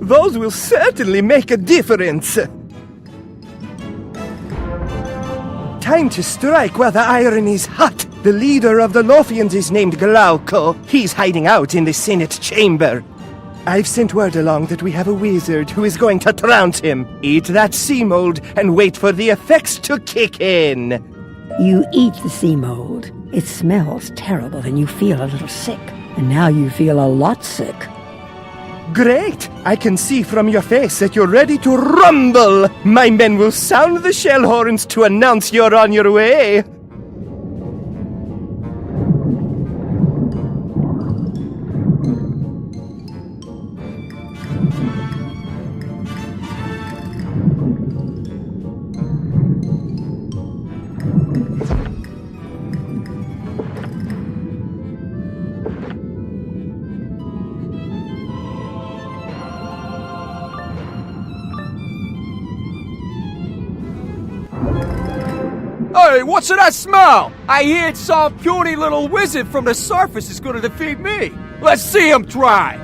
Those will certainly make a difference. Time to strike while the iron is hot. The leader of the Lothians is named Glauco. He's hiding out in the Senate chamber. I've sent word along that we have a wizard who is going to trounce him. Eat that sea mold and wait for the effects to kick in. You eat the sea mold. It smells terrible and you feel a little sick. And now you feel a lot sick. Great! I can see from your face that you're ready to rumble! My men will sound the shell horns to announce you're on your way! Hey, what's that smell? I hear some puny little wizard from the surface is gonna defeat me. Let's see him try.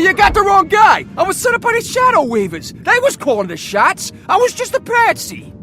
You got the wrong guy! I was set up by the Shadow Weavers! They was calling the shots! I was just a patsy!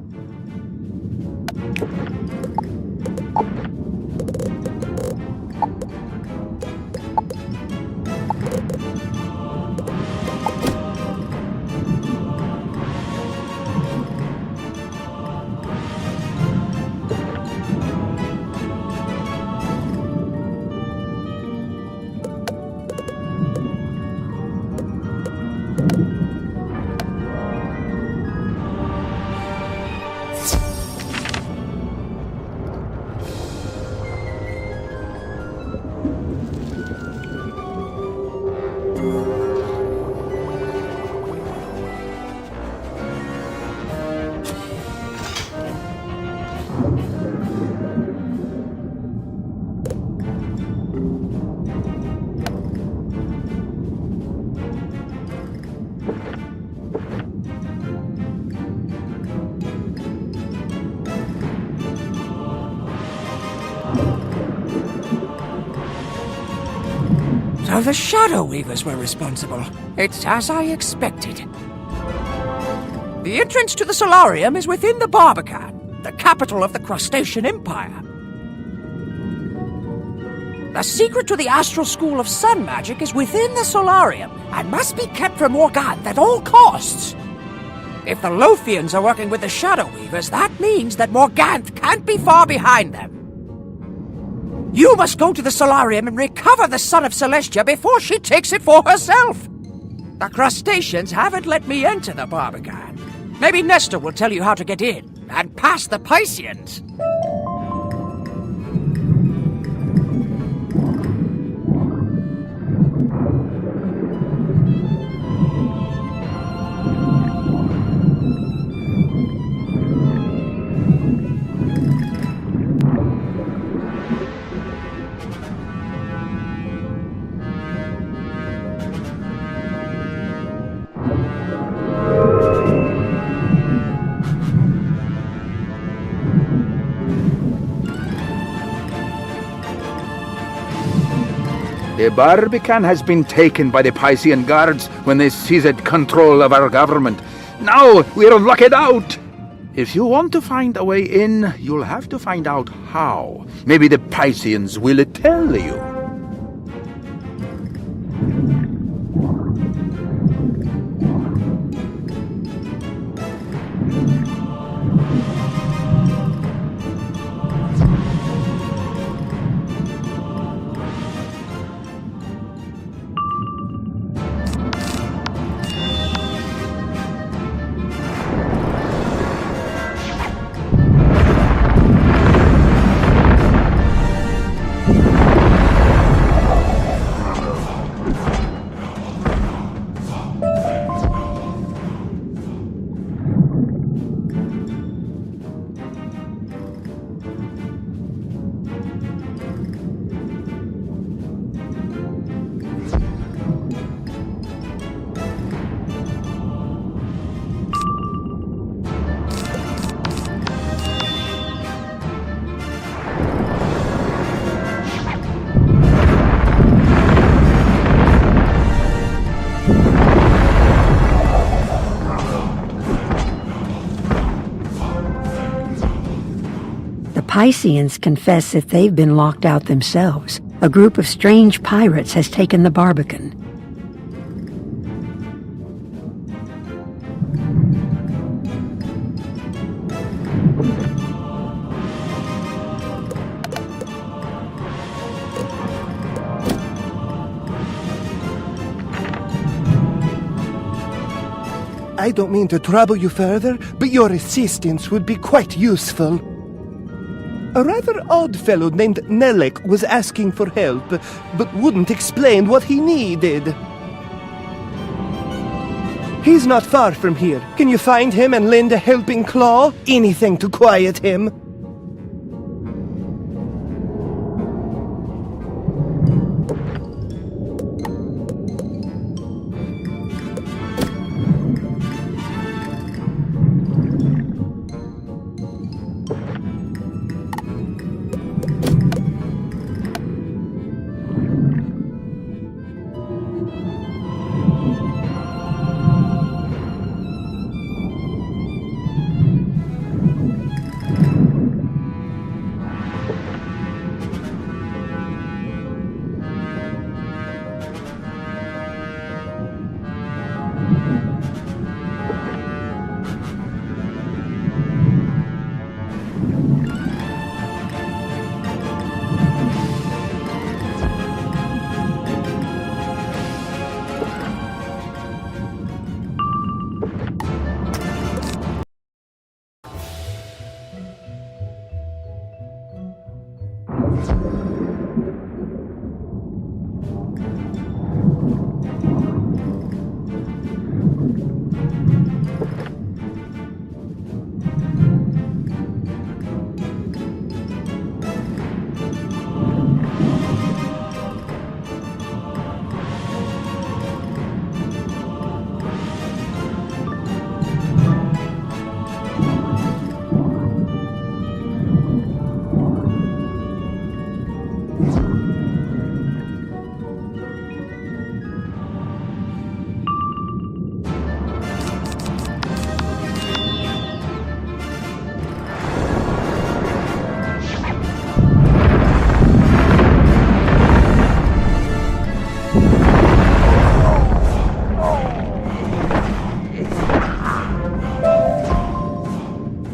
So the Shadow Weavers were responsible. It's as I expected. The entrance to the Solarium is within the Barbican, the capital of the Crustacean Empire. The secret to the Astral School of Sun Magic is within the Solarium and must be kept from Morganth at all costs. If the Lothians are working with the Shadow Weavers, that means that Morganth can't be far behind them. You must go to the Solarium and recover the Son of Celestia before she takes it for herself. The crustaceans haven't let me enter the Barbican. Maybe Nestor will tell you how to get in and past the Pisceans. The Barbican has been taken by the Piscean guards when they seized control of our government. Now we're locked out! If you want to find a way in, you'll have to find out how. Maybe the Pisceans will tell you. Pisceans confess that they've been locked out themselves. A group of strange pirates has taken the Barbican. I don't mean to trouble you further, but your assistance would be quite useful. A rather odd fellow named Nelek was asking for help, but wouldn't explain what he needed. He's not far from here. Can you find him and lend a helping claw? Anything to quiet him.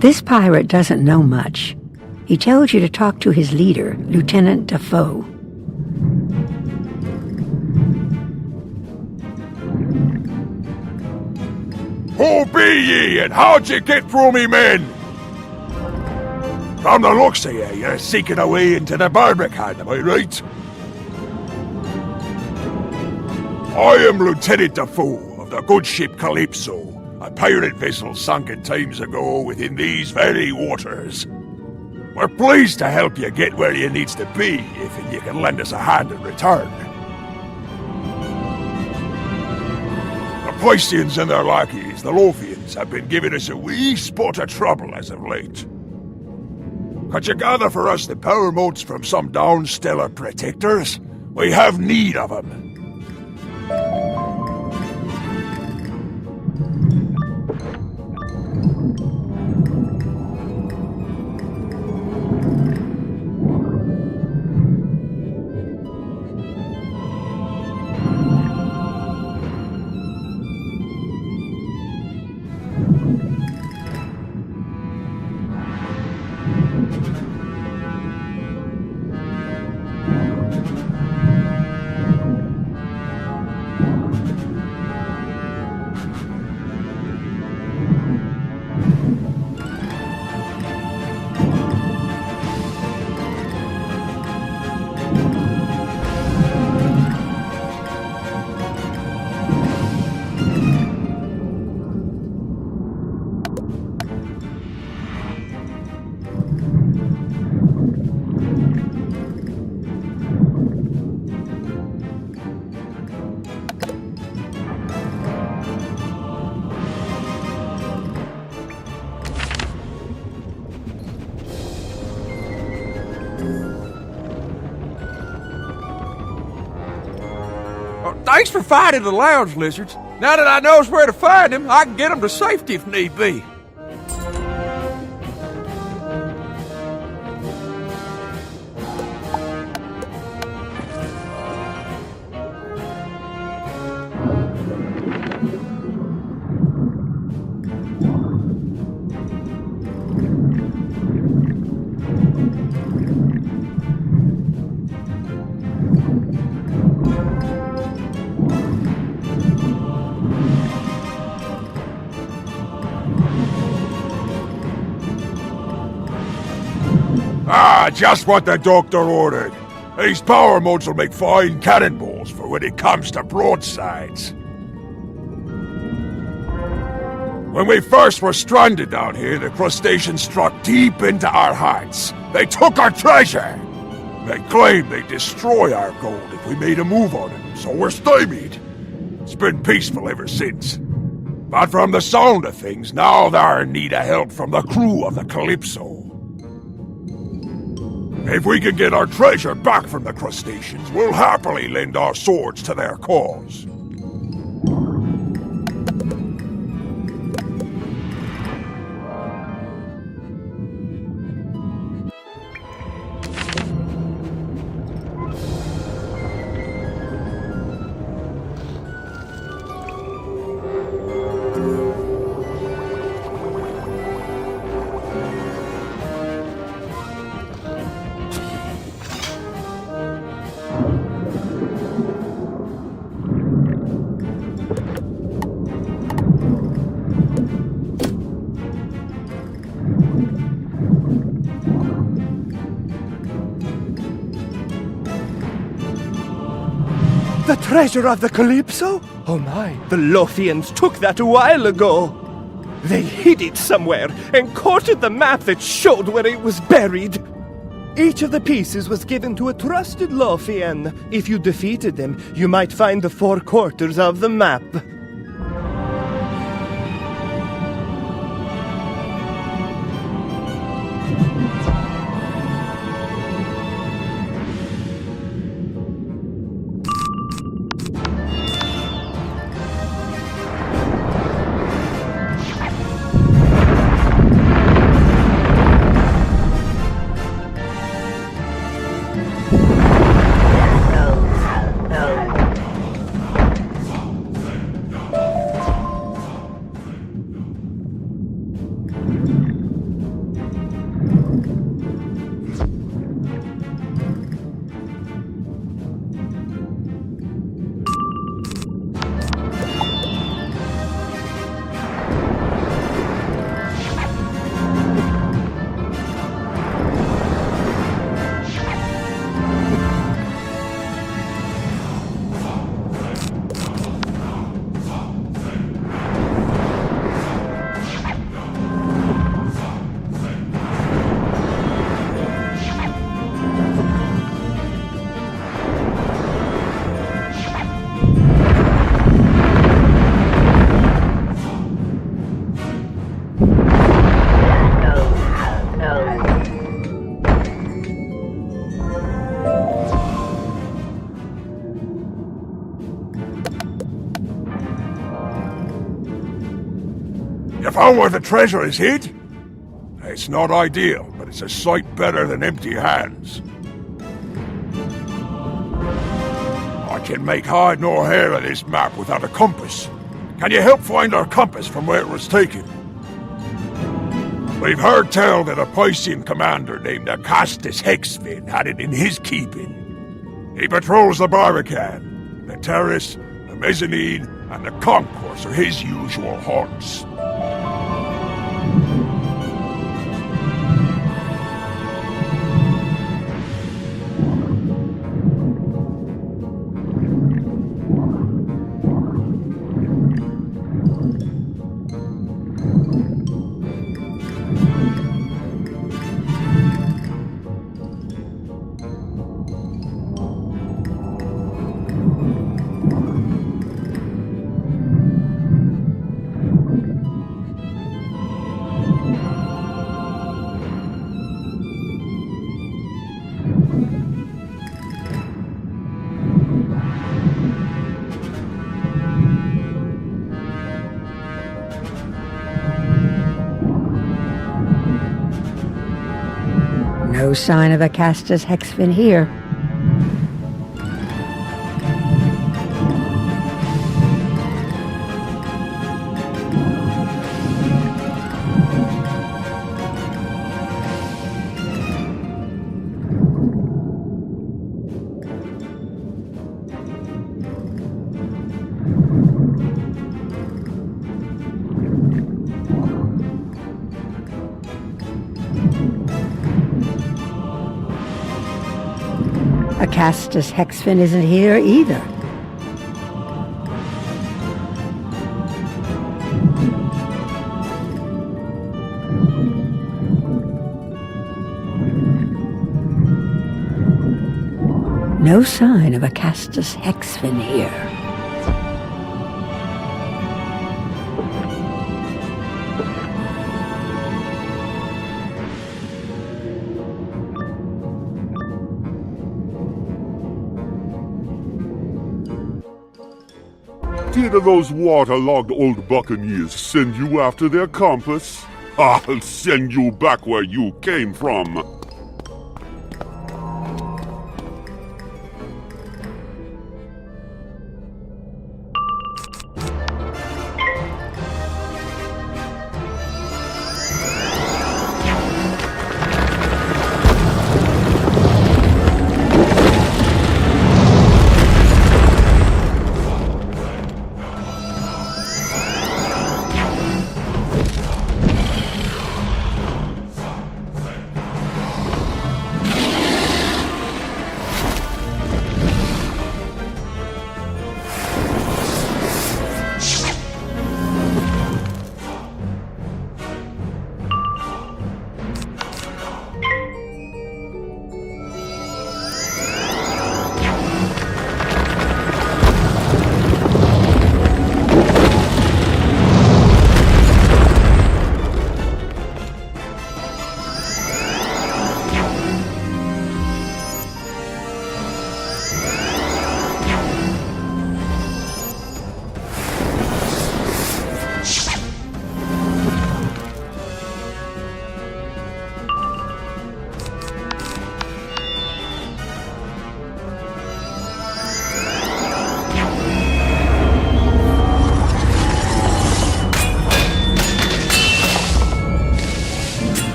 This pirate doesn't know much. He tells you to talk to his leader, Lieutenant Defoe. Who be ye, and how'd ye get through me men? From the looks of you, you're seeking a way into the Barbican, am I right? I am Lieutenant Defoe of the good ship Calypso, a pirate vessel sunk in times ago within these very waters. We're pleased to help you get where you needs to be, if you can lend us a hand in return. The Pisceans and their lackeys, the Lothians, have been giving us a wee spot of trouble as of late. Could you gather for us the power motes from some downstellar protectors? We have need of him. Thanks for finding the lounge lizards. Now that I knows where to find them, I can get them to safety if need be. Just what the doctor ordered. These power modes will make fine cannonballs for when it comes to broadsides. When we first were stranded down here, the crustaceans struck deep into our hearts. They took our treasure. They claimed they'd destroy our gold if we made a move on it, so we're stymied. It's been peaceful ever since. But from the sound of things, now they're in need of help from the crew of the Calypso. If we can get our treasure back from the crustaceans, we'll happily lend our swords to their cause. The treasure of the Calypso? Oh my, the Lothians took that a while ago. They hid it somewhere and courted the map that showed where it was buried. Each of the pieces was given to a trusted Lothian. If you defeated them, you might find the 4 quarters of the map. You found where the treasure is hid? It's not ideal, but it's a sight better than empty hands. I can make hide nor hair of this map without a compass. Can you help find our compass from where it was taken? We've heard tell that a Piscean commander named Acastus Hexfin had it in his keeping. He patrols the Barbican. The terrace, the mezzanine, and the concourse are his usual haunts. No sign of Acastus Hexfin here. Acastus Hexfin isn't here either. No sign of Acastus Hexfin here. Did those waterlogged old buccaneers send you after their compass? I'll send you back where you came from.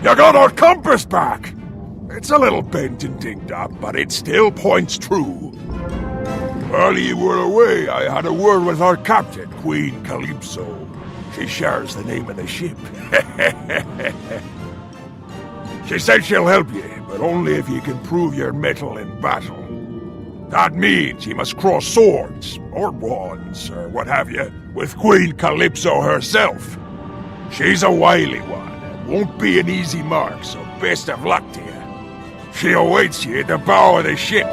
You got our compass back! It's a little bent and dinged up, but it still points true. While you were away, I had a word with our captain, Queen Calypso. She shares the name of the ship. She said she'll help you, but only if you can prove your mettle in battle. That means you must cross swords, or wands, or what have you, with Queen Calypso herself. She's a wily one, and won't be an easy mark, so best of luck to you. She awaits you at the bow of the ship.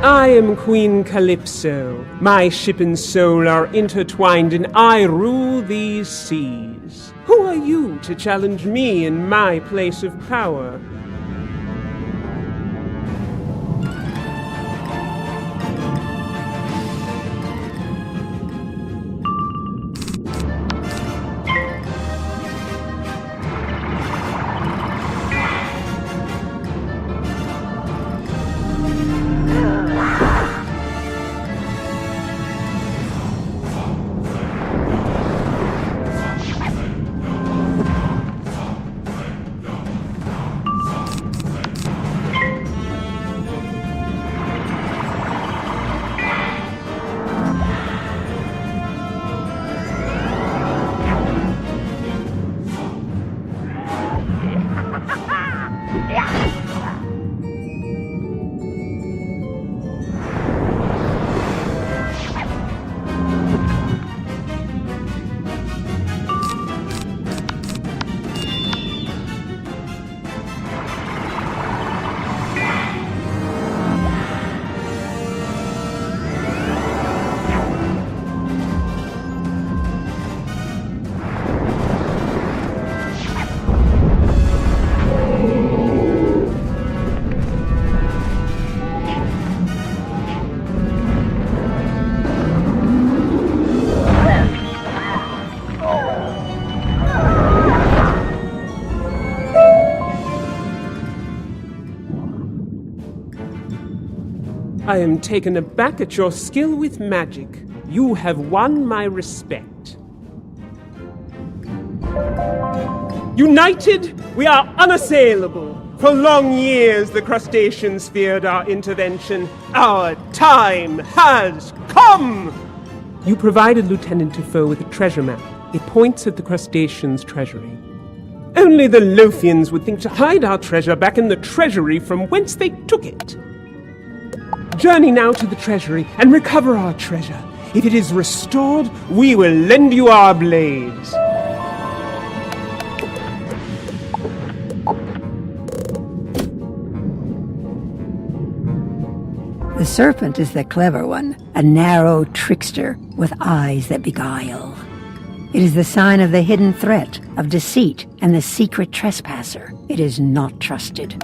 I am Queen Calypso. My ship and soul are intertwined, and I rule these seas. Who are you to challenge me in my place of power? I am taken aback at your skill with magic. You have won my respect. United, we are unassailable. For long years, the crustaceans feared our intervention. Our time has come! You provided Lieutenant Defoe with a treasure map. It points at the crustaceans' treasury. Only the Lothians would think to hide our treasure back in the treasury from whence they took it. Journey now to the treasury and recover our treasure. If it is restored, we will lend you our blades. The serpent is the clever one, a narrow trickster with eyes that beguile. It is the sign of the hidden threat, of deceit, and the secret trespasser. It is not trusted.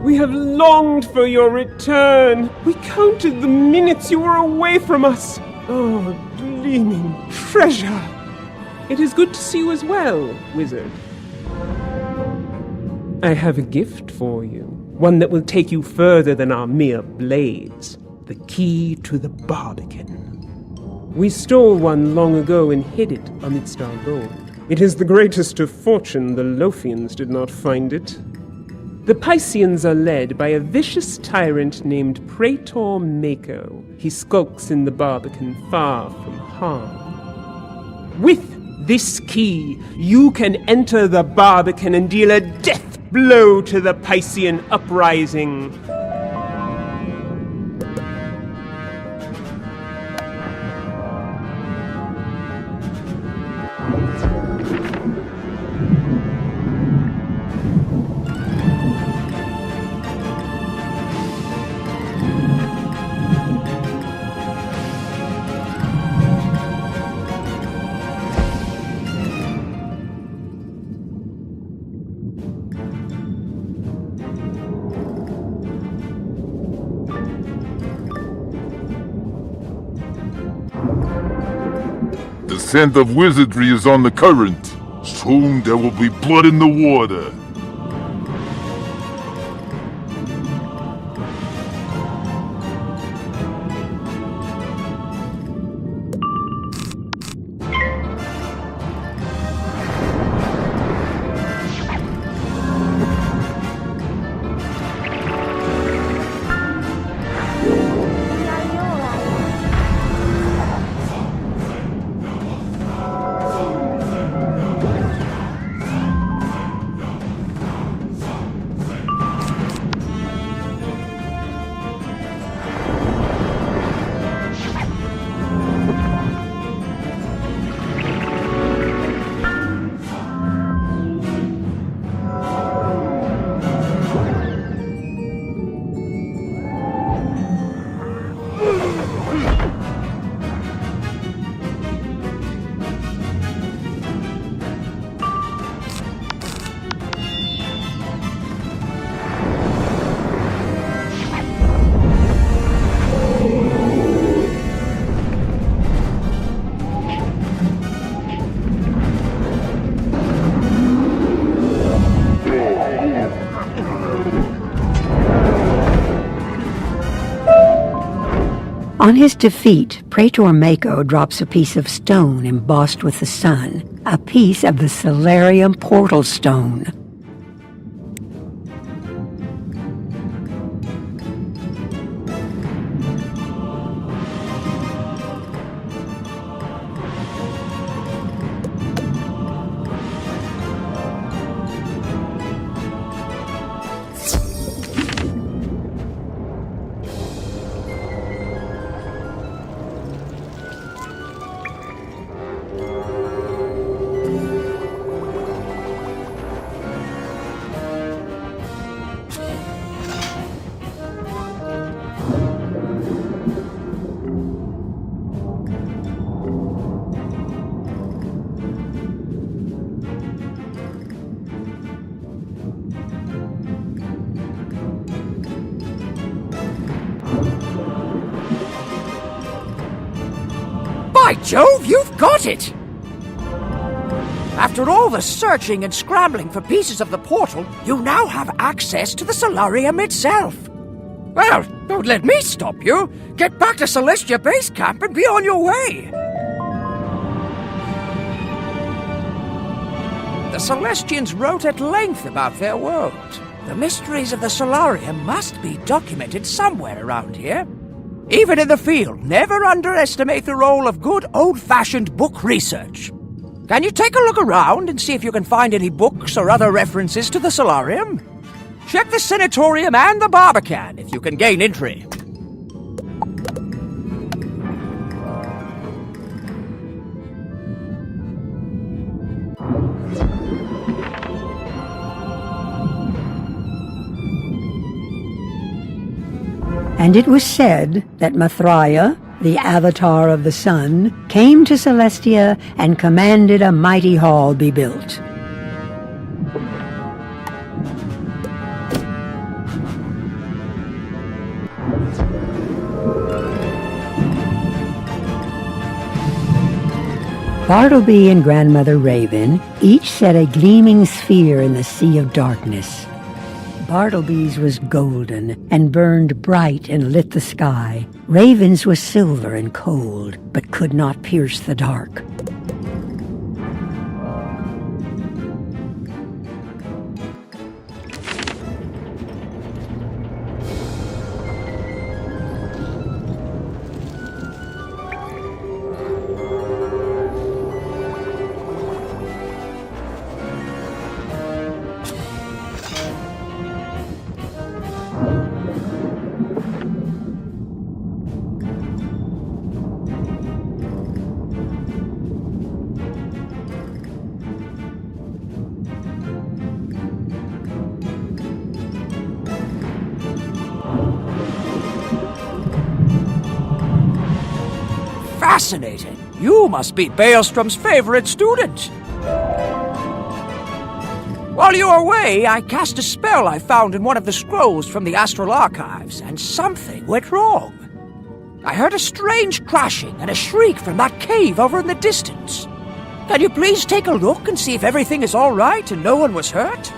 We have longed for your return. We counted the minutes you were away from us. Oh, gleaming treasure. It is good to see you as well, wizard. I have a gift for you. One that will take you further than our mere blades. The key to the Barbican. We stole one long ago and hid it amidst our gold. It is the greatest of fortune the Lothians did not find it. The Pisceans are led by a vicious tyrant named Praetor Mako. He skulks in the Barbican far from harm. With this key, you can enter the Barbican and deal a death blow to the Piscean uprising. The scent of wizardry is on the current. Soon there will be blood in the water. On his defeat, Praetor Mako drops a piece of stone embossed with the sun, a piece of the Celerium portal stone. By Jove, you've got it! After all the searching and scrambling for pieces of the portal, you now have access to the solarium itself. Well, don't let me stop you. Get back to Celestia Base Camp and be on your way. The Celestians wrote at length about their world. The mysteries of the solarium must be documented somewhere around here. Even in the field, never underestimate the role of good old-fashioned book research. Can you take a look around and see if you can find any books or other references to the solarium? Check the sanatorium and the Barbican if you can gain entry. And it was said that Mithraea, the avatar of the sun, came to Celestia and commanded a mighty hall be built. Bartleby and Grandmother Raven each set a gleaming sphere in the sea of darkness. Bartleby's was golden and burned bright and lit the sky. Raven's was silver and cold, but could not pierce the dark. Fascinating. You must be Baelstrom's favorite student. While you were away, I cast a spell I found in one of the scrolls from the Astral Archives, and something went wrong. I heard a strange crashing and a shriek from that cave over in the distance. Can you please take a look and see if everything is all right and no one was hurt?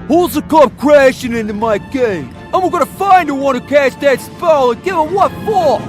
Who's the come crashing into my cave? And we're gonna find the one who cast that spell and give him what for?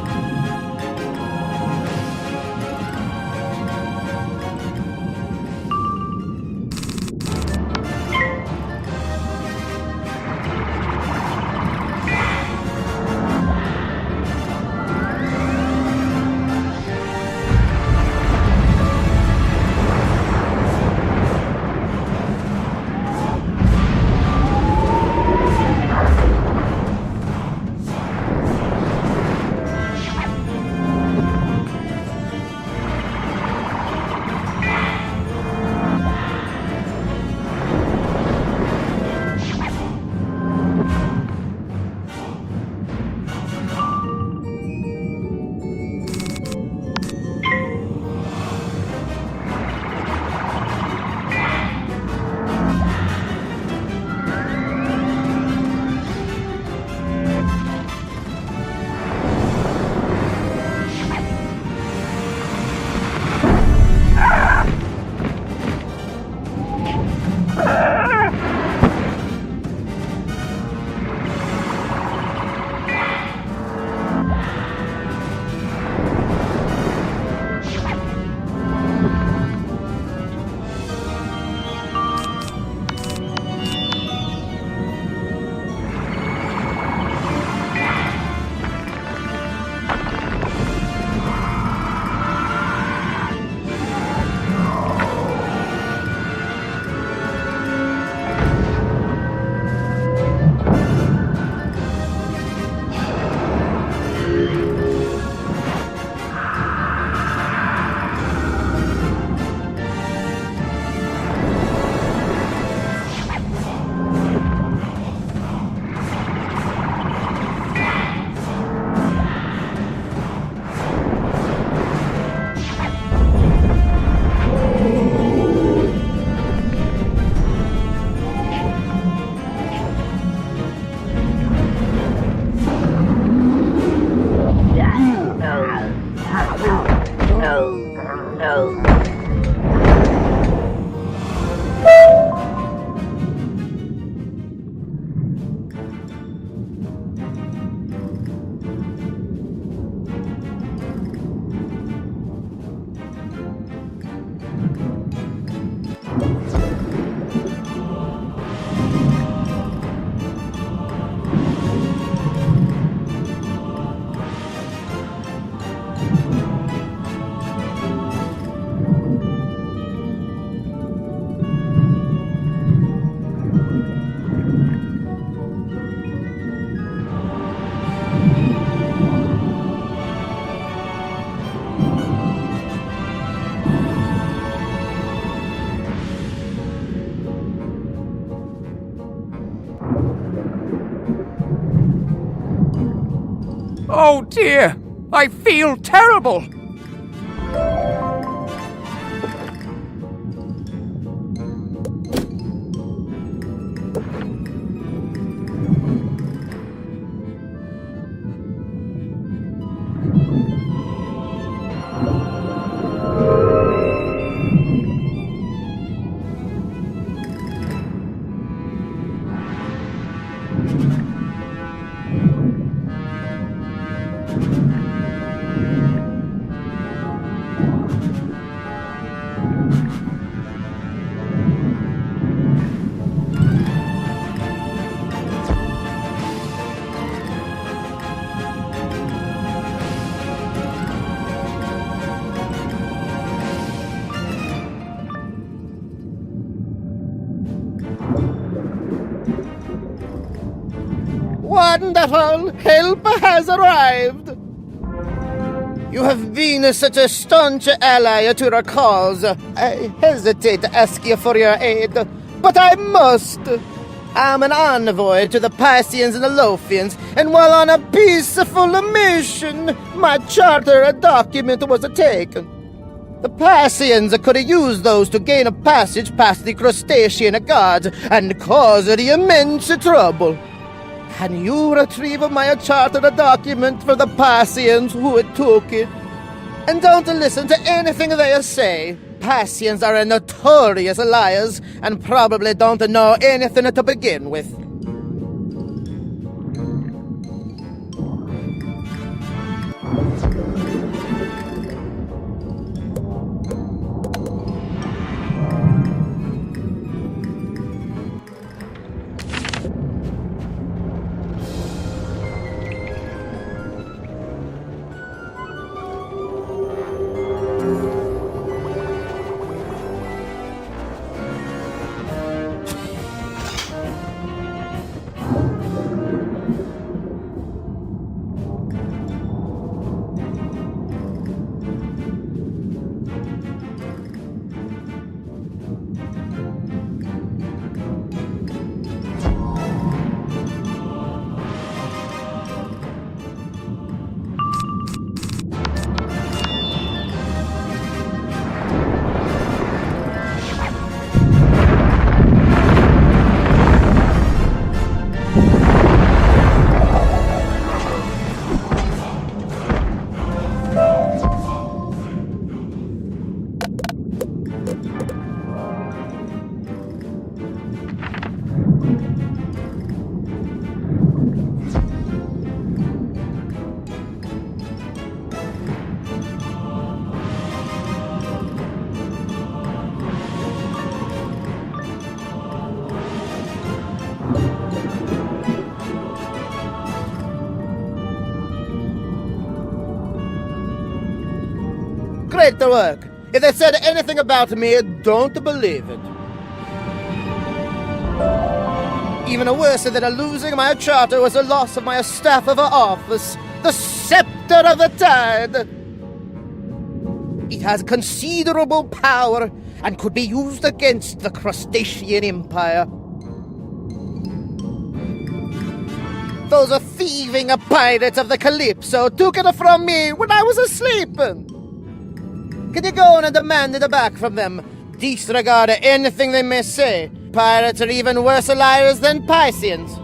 Oh dear, I feel terrible. Wonderful! Help has arrived! You have been such a staunch ally to our cause. I hesitate to ask you for your aid, but I must. I'm an envoy to the Pisceans and the Lothians, and while on a peaceful mission, my charter document was taken. The Pisceans could use those to gain a passage past the crustacean guard and cause the immense trouble. Can you retrieve my charter document for the Pisceans who took it? And don't listen to anything they say. Pisceans are notorious liars and probably don't know anything to begin with. Great work. If they said anything about me, don't believe it. Even worse than losing my charter was the loss of my staff of office, the Scepter of the Tide. It has considerable power and could be used against the Crustacean Empire. Those thieving pirates of the Calypso took it from me when I was asleep. Can you go and demand it back from them? Disregard anything they may say. Pirates are even worse liars than Pisceans.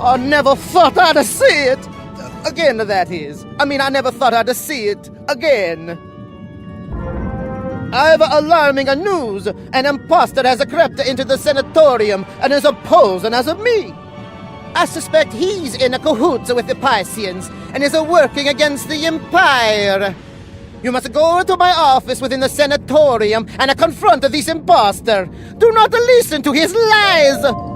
I never thought I'd see it. Again, that is. I never thought I'd see it again. I've alarming news. An imposter has crept into the sanatorium and is opposing us me. I suspect he's in a cahoots with the Pisceans and is working against the Empire. You must go to my office within the sanatorium and confront this imposter. Do not listen to his lies.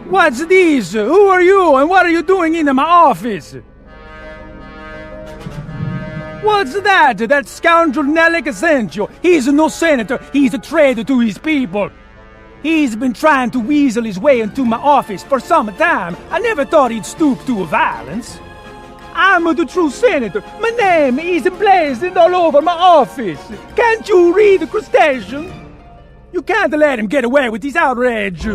What's this? Who are you and what are you doing in my office? What's that? That scoundrel Nellick sent you. He's no senator. He's a traitor to his people. He's been trying to weasel his way into my office for some time. I never thought he'd stoop to violence. I'm the true senator. My name is emblazoned all over my office. Can't you read the crustacean? You can't let him get away with this outrage.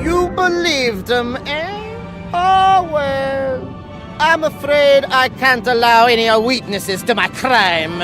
You believed him, eh? Oh, well. I'm afraid I can't allow any weaknesses to my crime.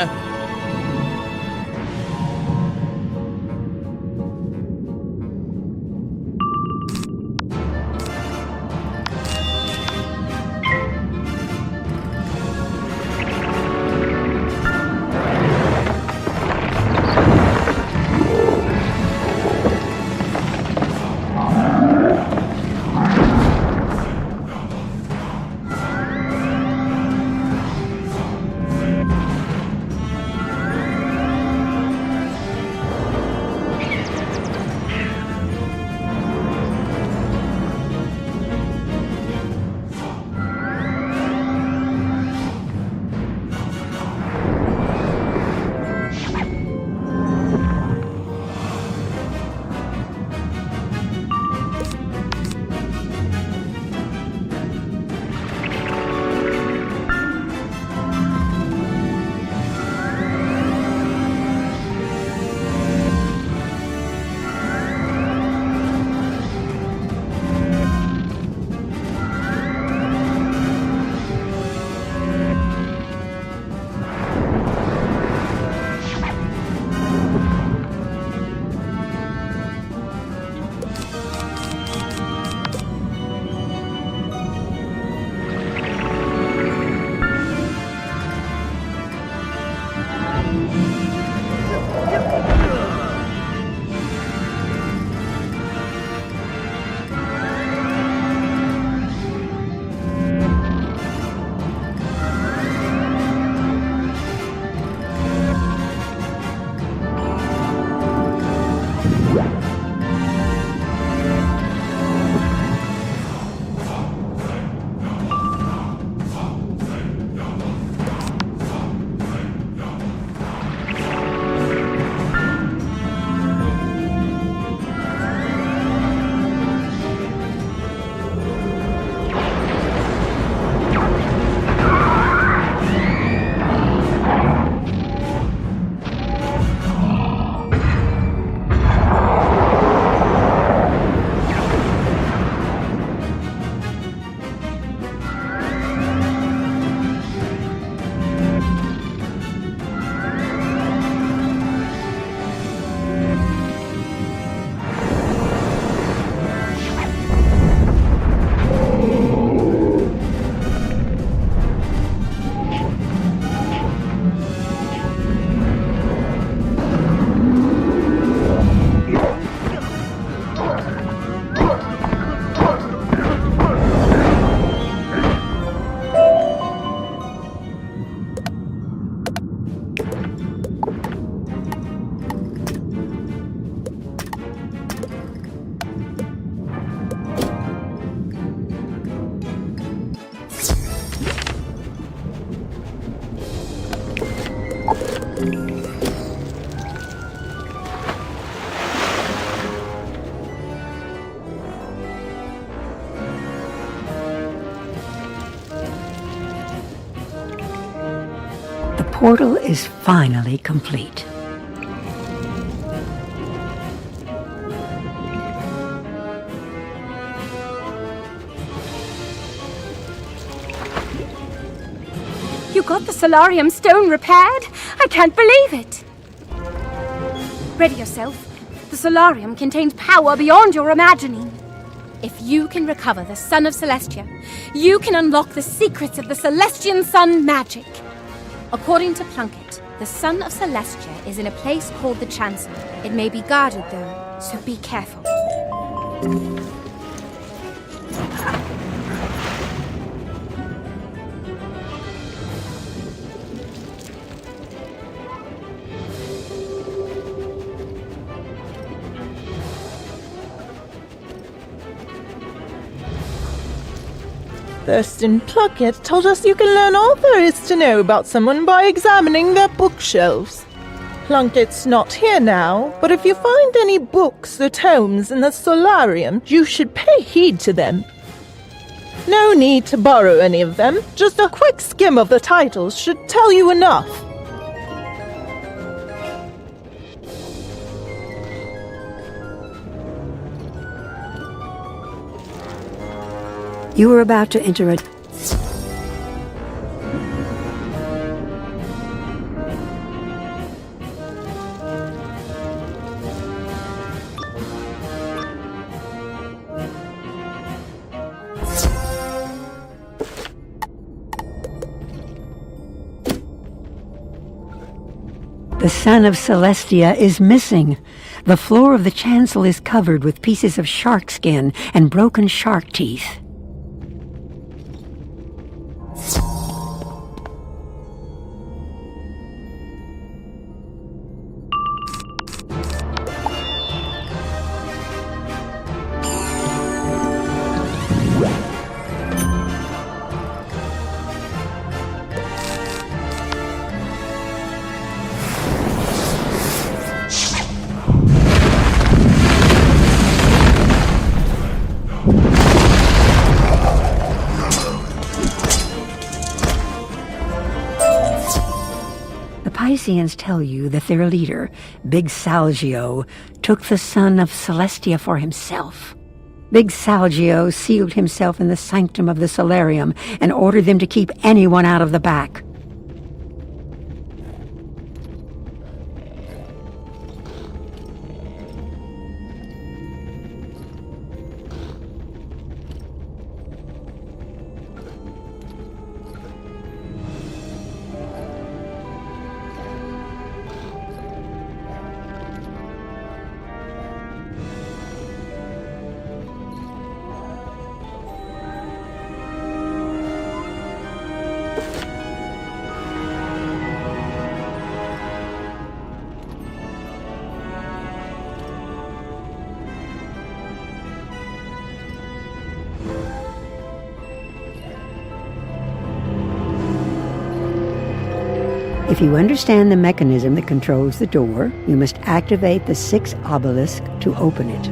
portal is finally complete. You got the solarium stone repaired? I can't believe it! Ready yourself. The solarium contains power beyond your imagining. If you can recover the Sun of Celestia, you can unlock the secrets of the Celestian Sun magic. According to Plunkett, the Sun of Celestia is in a place called the Chancel. It may be guarded, though, so be careful. Thurston Plunkett told us you can learn all there is to know about someone by examining their bookshelves. Plunkett's not here now, but if you find any books or tomes in the solarium, you should pay heed to them. No need to borrow any of them, just a quick skim of the titles should tell you enough. You were about to enter a... The Sun of Celestia is missing. The floor of the chancel is covered with pieces of shark skin and broken shark teeth. Pisceans tell you that their leader, Big Salgio, took the Sun of Celestia for himself. Big Salgio sealed himself in the sanctum of the solarium and ordered them to keep anyone out of the back. If you understand the mechanism that controls the door, you must activate the 6 obelisk to open it.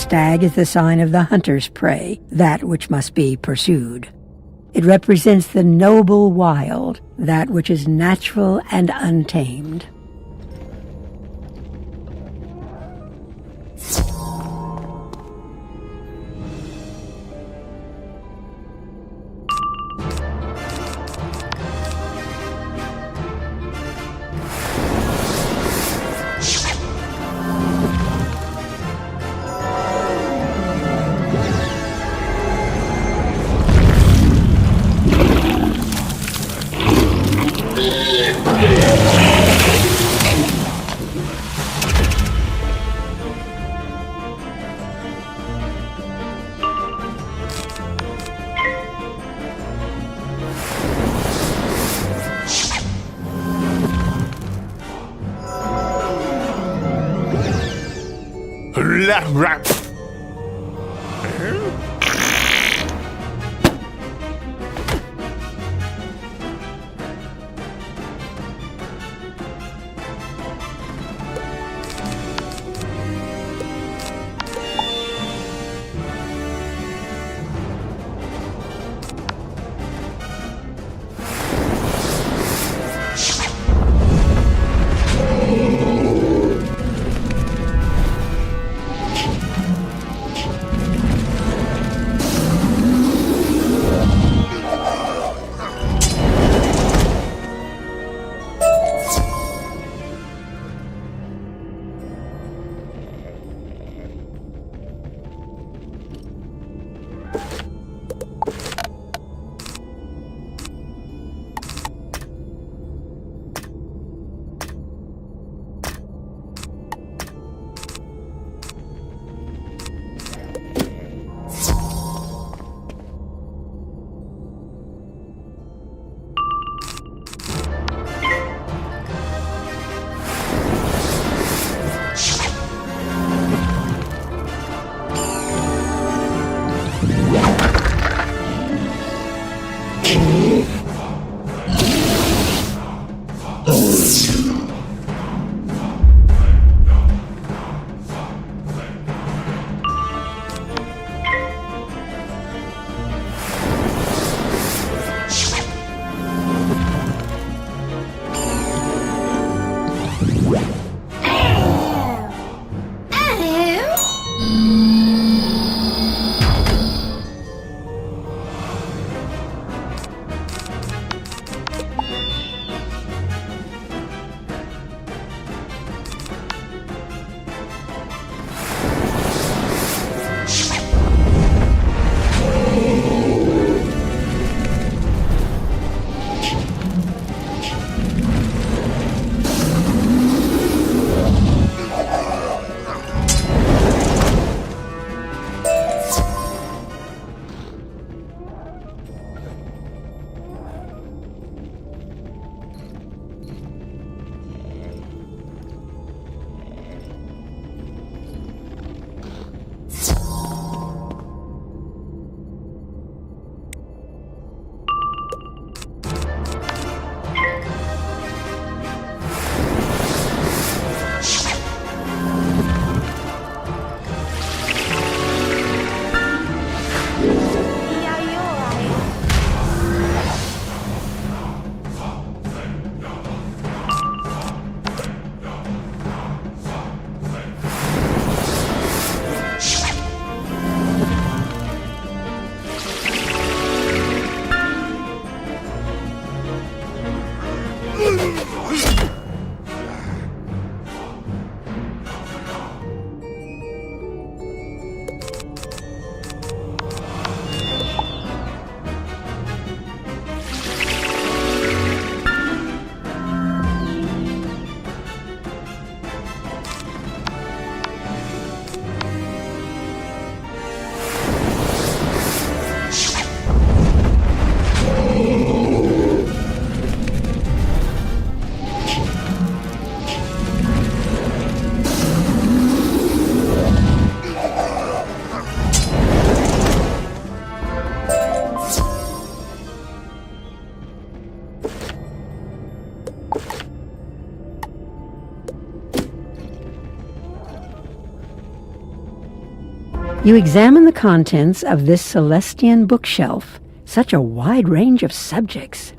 stag is the sign of the hunter's prey, that which must be pursued. It represents the noble wild, that which is natural and untamed. You examine the contents of this Celestian bookshelf. Such a wide range of subjects.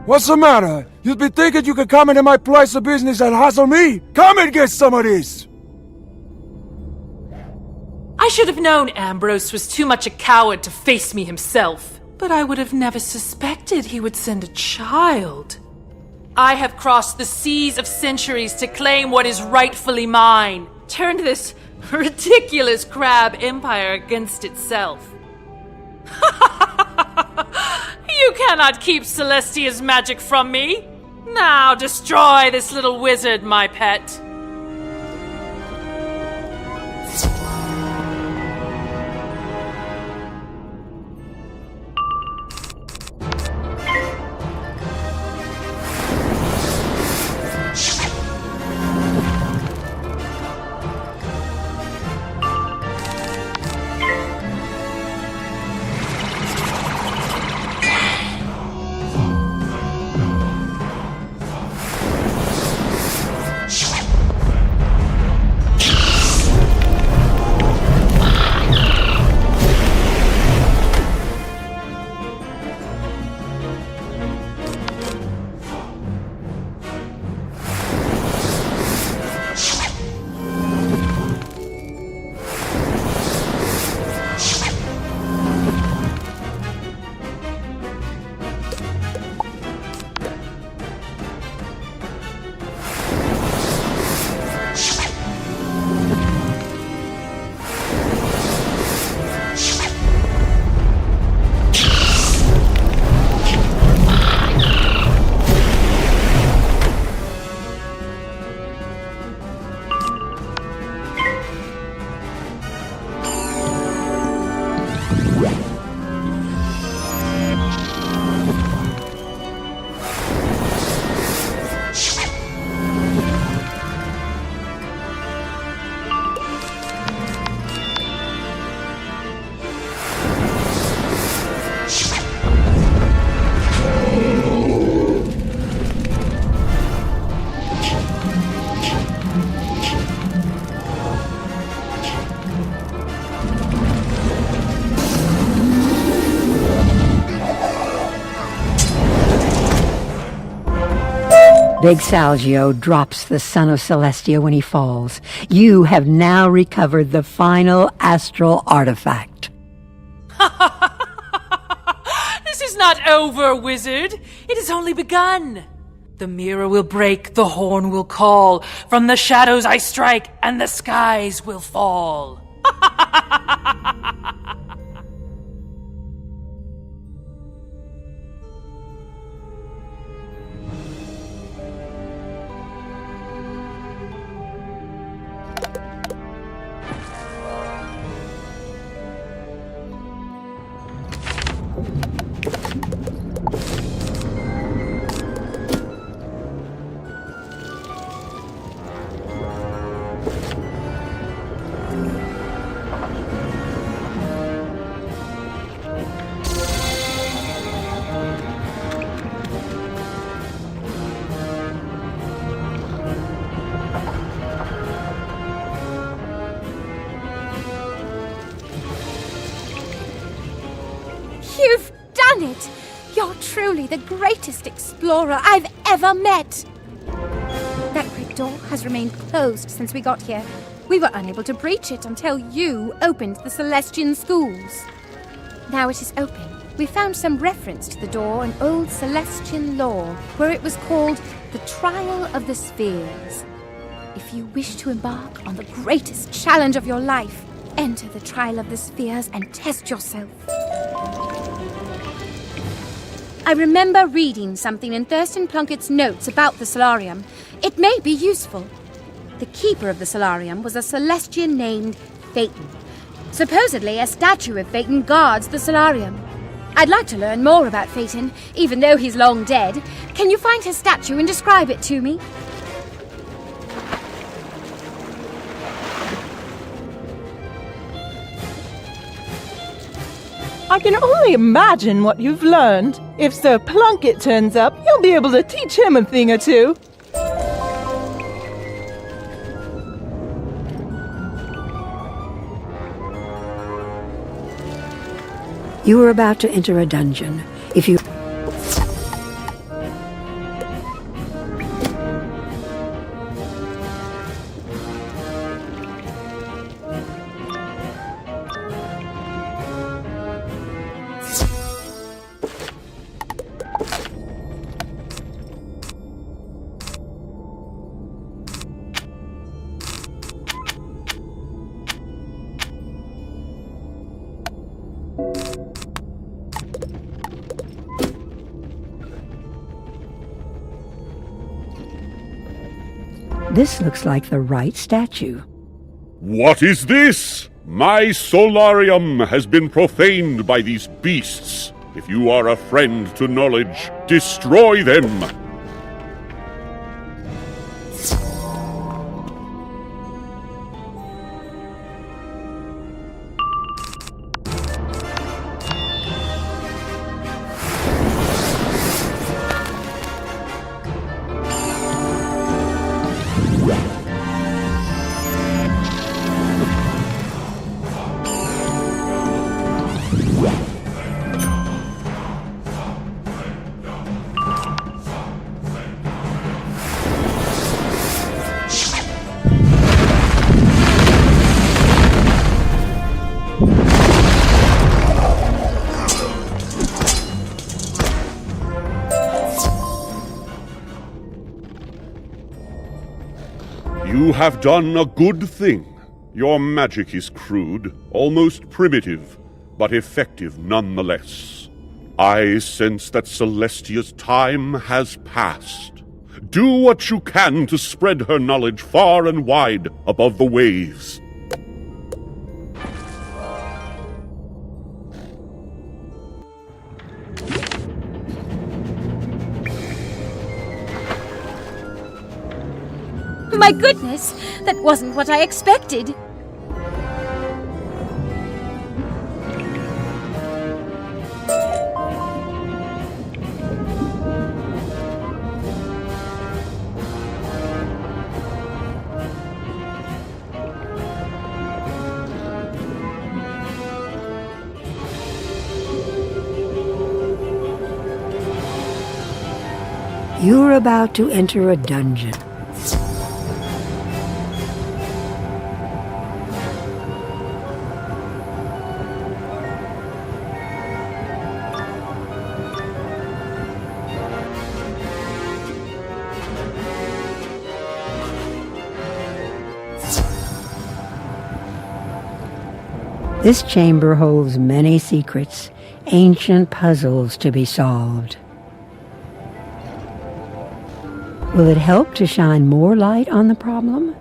What's the matter? You'd be thinking you could come into my place of business and hassle me? Come and get some of this! I should have known Ambrose was too much a coward to face me himself. But I would have never suspected he would send a child. I have crossed the seas of centuries to claim what is rightfully mine. Turned this ridiculous crab empire against itself. You cannot keep Celestia's magic from me. Now destroy this little wizard, my pet. Big Salgio drops the son of Celestia when he falls. You have now recovered the final astral artifact. This is not over, wizard. It has only begun. The mirror will break, the horn will call. From the shadows I strike, and the skies will fall. greatest explorer I've ever met. That great door has remained closed since we got here. We were unable to breach it until you opened the Celestian schools. Now it is open. We found some reference to the door in old Celestian lore, where it was called the Trial of the Spheres. If you wish to embark on the greatest challenge of your life, enter the Trial of the Spheres and test yourself. I remember reading something in Thurston Plunkett's notes about the Solarium. It may be useful. The keeper of the Solarium was a Celestian named Phaeton. Supposedly, a statue of Phaeton guards the Solarium. I'd like to learn more about Phaeton, even though he's long dead. Can you find his statue and describe it to me? I can only imagine what you've learned. If Sir Plunkett turns up, you'll be able to teach him a thing or two. You are about to enter a dungeon. If you... This looks like the right statue. What is this? My solarium has been profaned by these beasts. If you are a friend to knowledge, destroy them! You have done a good thing. Your magic is crude, almost primitive, but effective nonetheless. I sense that Celestia's time has passed. Do what you can to spread her knowledge far and wide above the waves. My goodness, that wasn't what I expected. You're about to enter a dungeon. This chamber holds many secrets, ancient puzzles to be solved. Will it help to shine more light on the problem?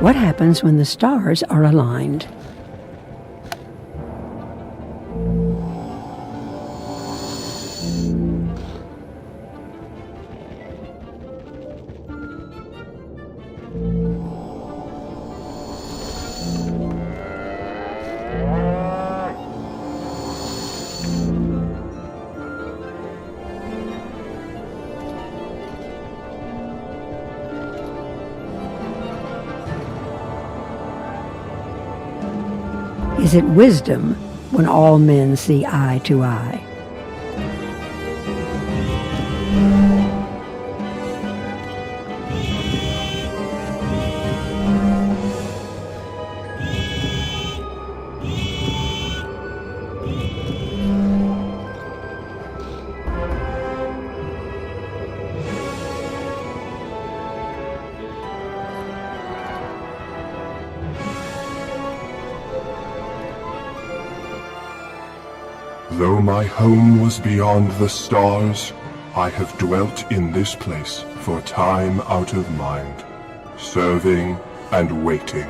What happens when the stars are aligned? Is it wisdom when all men see eye to eye? Though my home was beyond the stars, I have dwelt in this place for time out of mind, serving and waiting.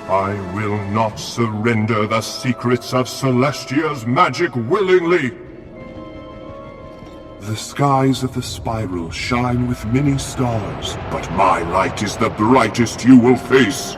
I will not surrender the secrets of Celestia's magic willingly. The skies of the spiral shine with many stars, but my light is the brightest you will face.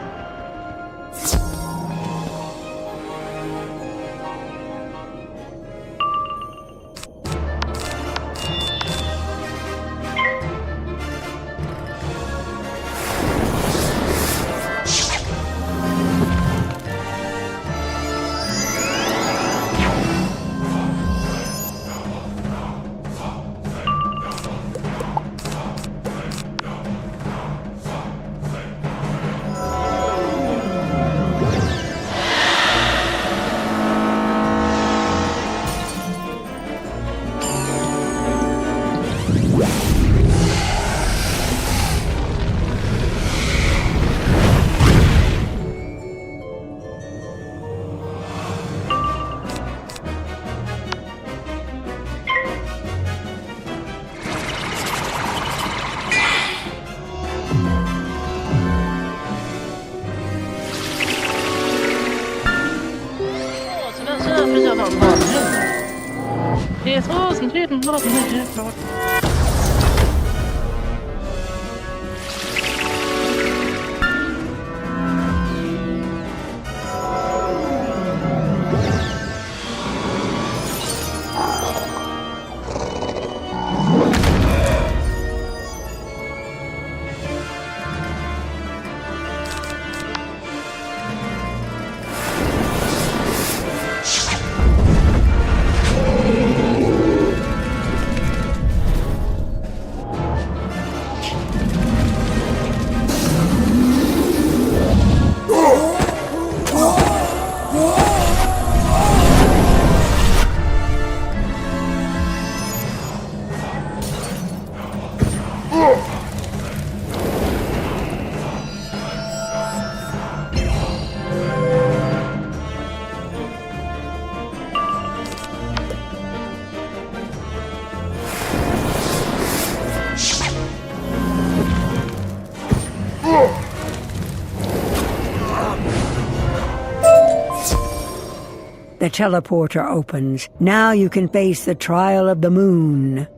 The teleporter opens. Now you can face the trial of the moon.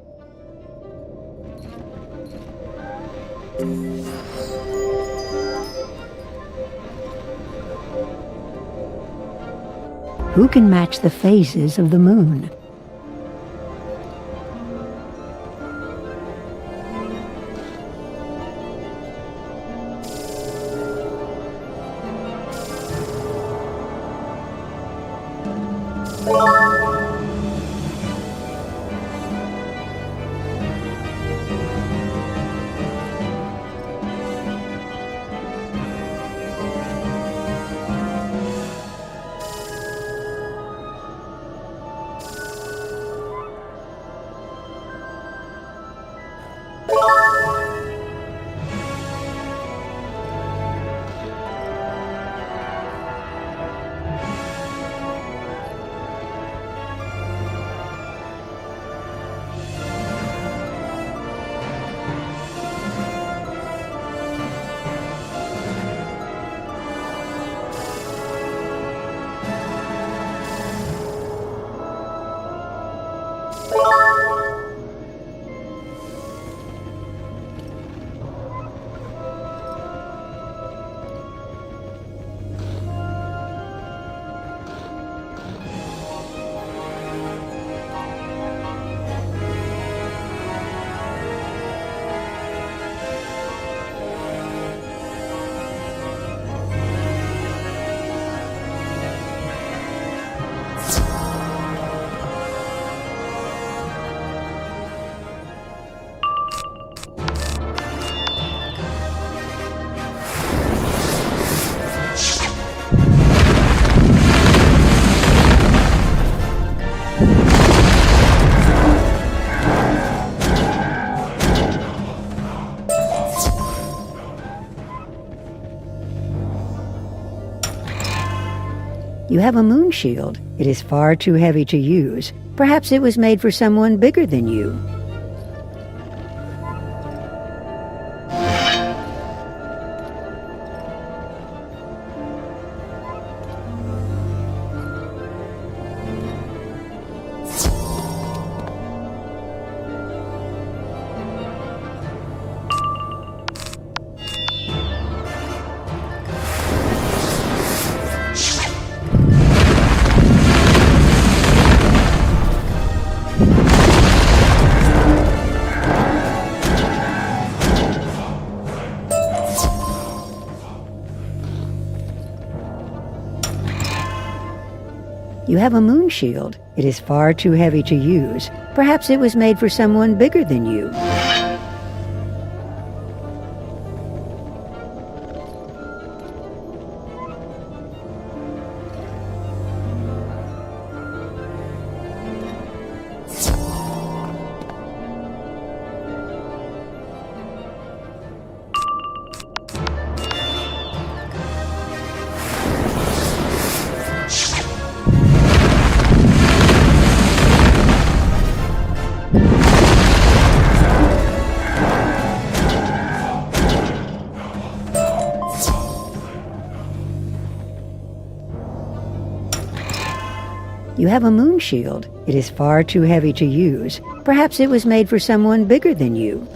Who can match the phases of the moon? You have a moon shield. It is far too heavy to use. Perhaps it was made for someone bigger than you. You have a moon shield. It is far too heavy to use. Perhaps it was made for someone bigger than you. You have a moon shield. It is far too heavy to use. Perhaps it was made for someone bigger than you.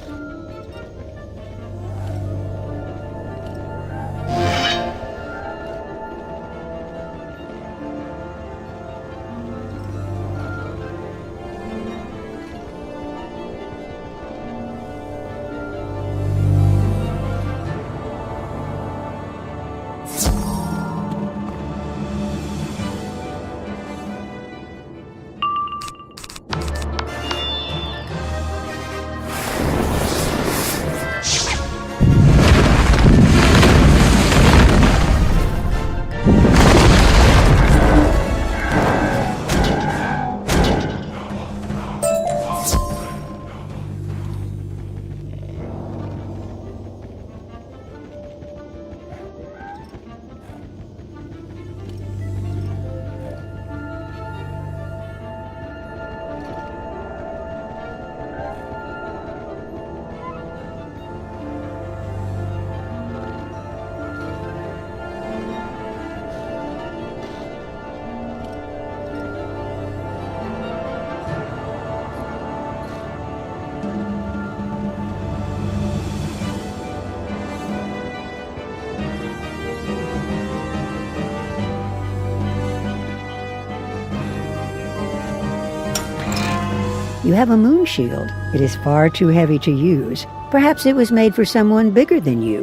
You have a moon shield. It is far too heavy to use. Perhaps it was made for someone bigger than you.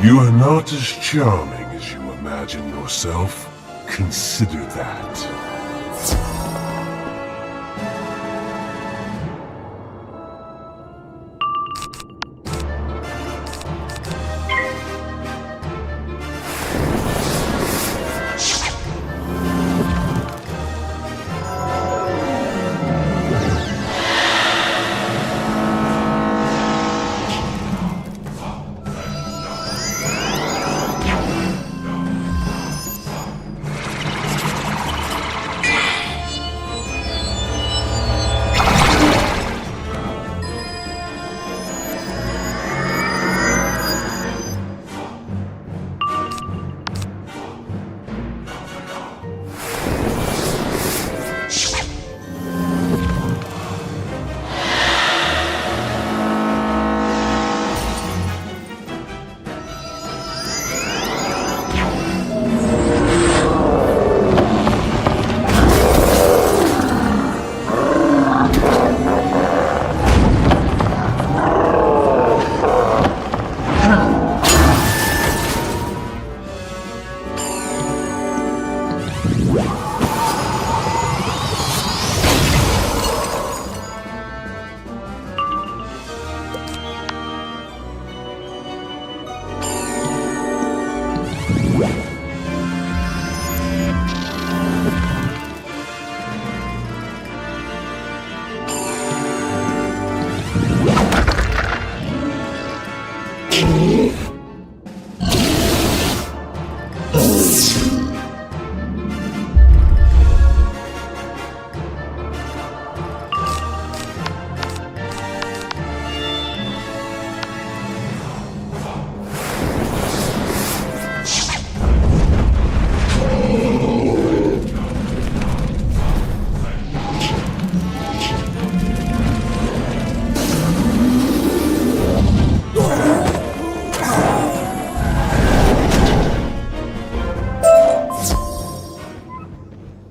You are not as charming as you imagine yourself. Consider that.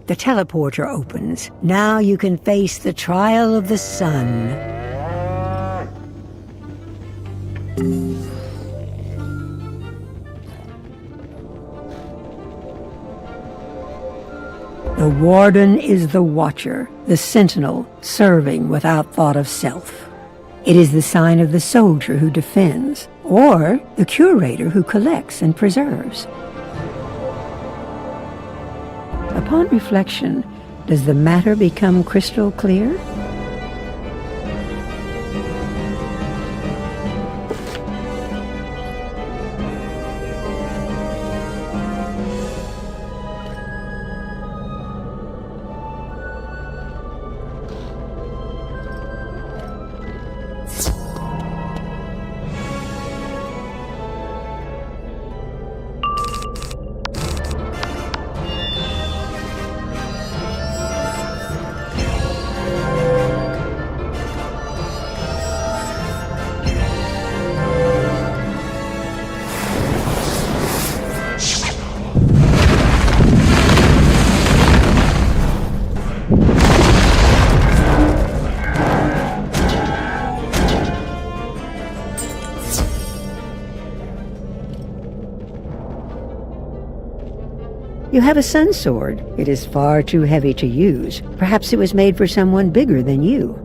The teleporter opens. Now you can face the trial of the sun. The Warden is the Watcher, the Sentinel, serving without thought of self. It is the sign of the soldier who defends, or the curator who collects and preserves. Upon reflection, does the matter become crystal clear? You have a sun sword. It is far too heavy to use. Perhaps it was made for someone bigger than you.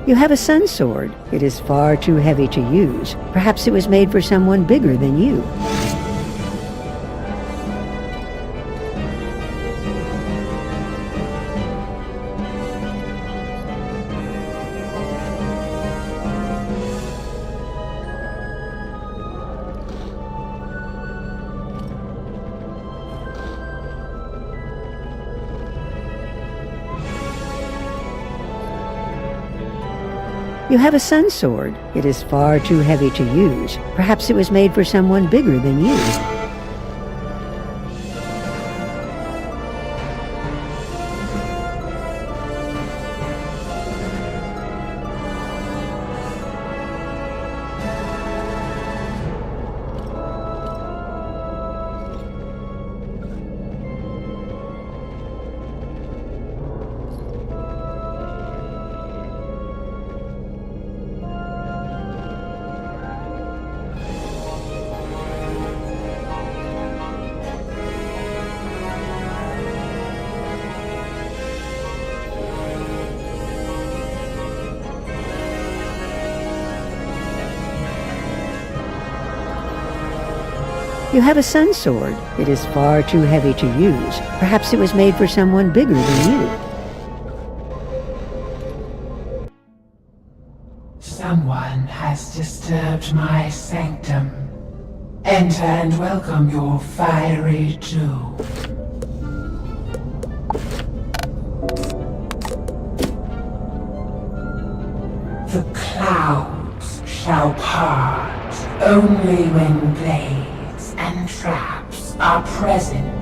You have a sun sword. It is far too heavy to use. Perhaps it was made for someone bigger than you. You have a sun sword. It is far too heavy to use. Perhaps it was made for someone bigger than you. You have a sun sword. It is far too heavy to use. Perhaps it was made for someone bigger than you. Someone one has disturbed my sanctum. Enter and welcome your fiery doom. The clouds shall part only when blades and traps are present.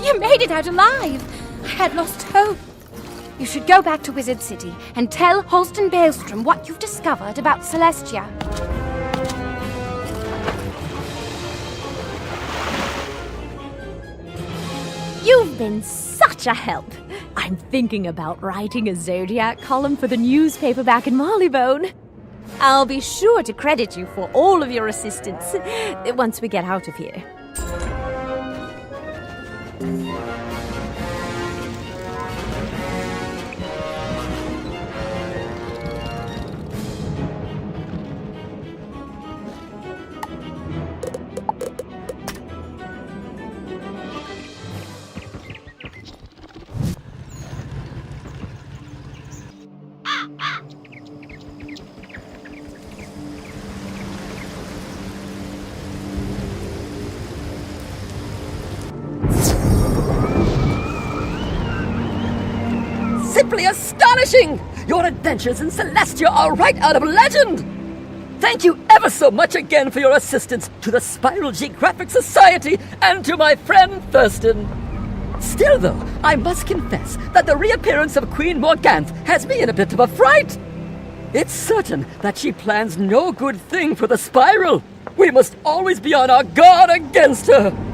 You made it out alive! I had lost hope. You should go back to Wizard City and tell Holston Baelstrom what you've discovered about Celestia. You've been such a help. I'm thinking about writing a Zodiac column for the newspaper back in Marleybone. I'll be sure to credit you for all of your assistance once we get out of here. simply astonishing! Your adventures in Celestia are right out of legend! Thank you ever so much again for your assistance to the Spiral Geographic Society and to my friend Thurston. Still, though, I must confess that the reappearance of Queen Morganthe has me in a bit of a fright. It's certain that she plans no good thing for the Spiral. We must always be on our guard against her.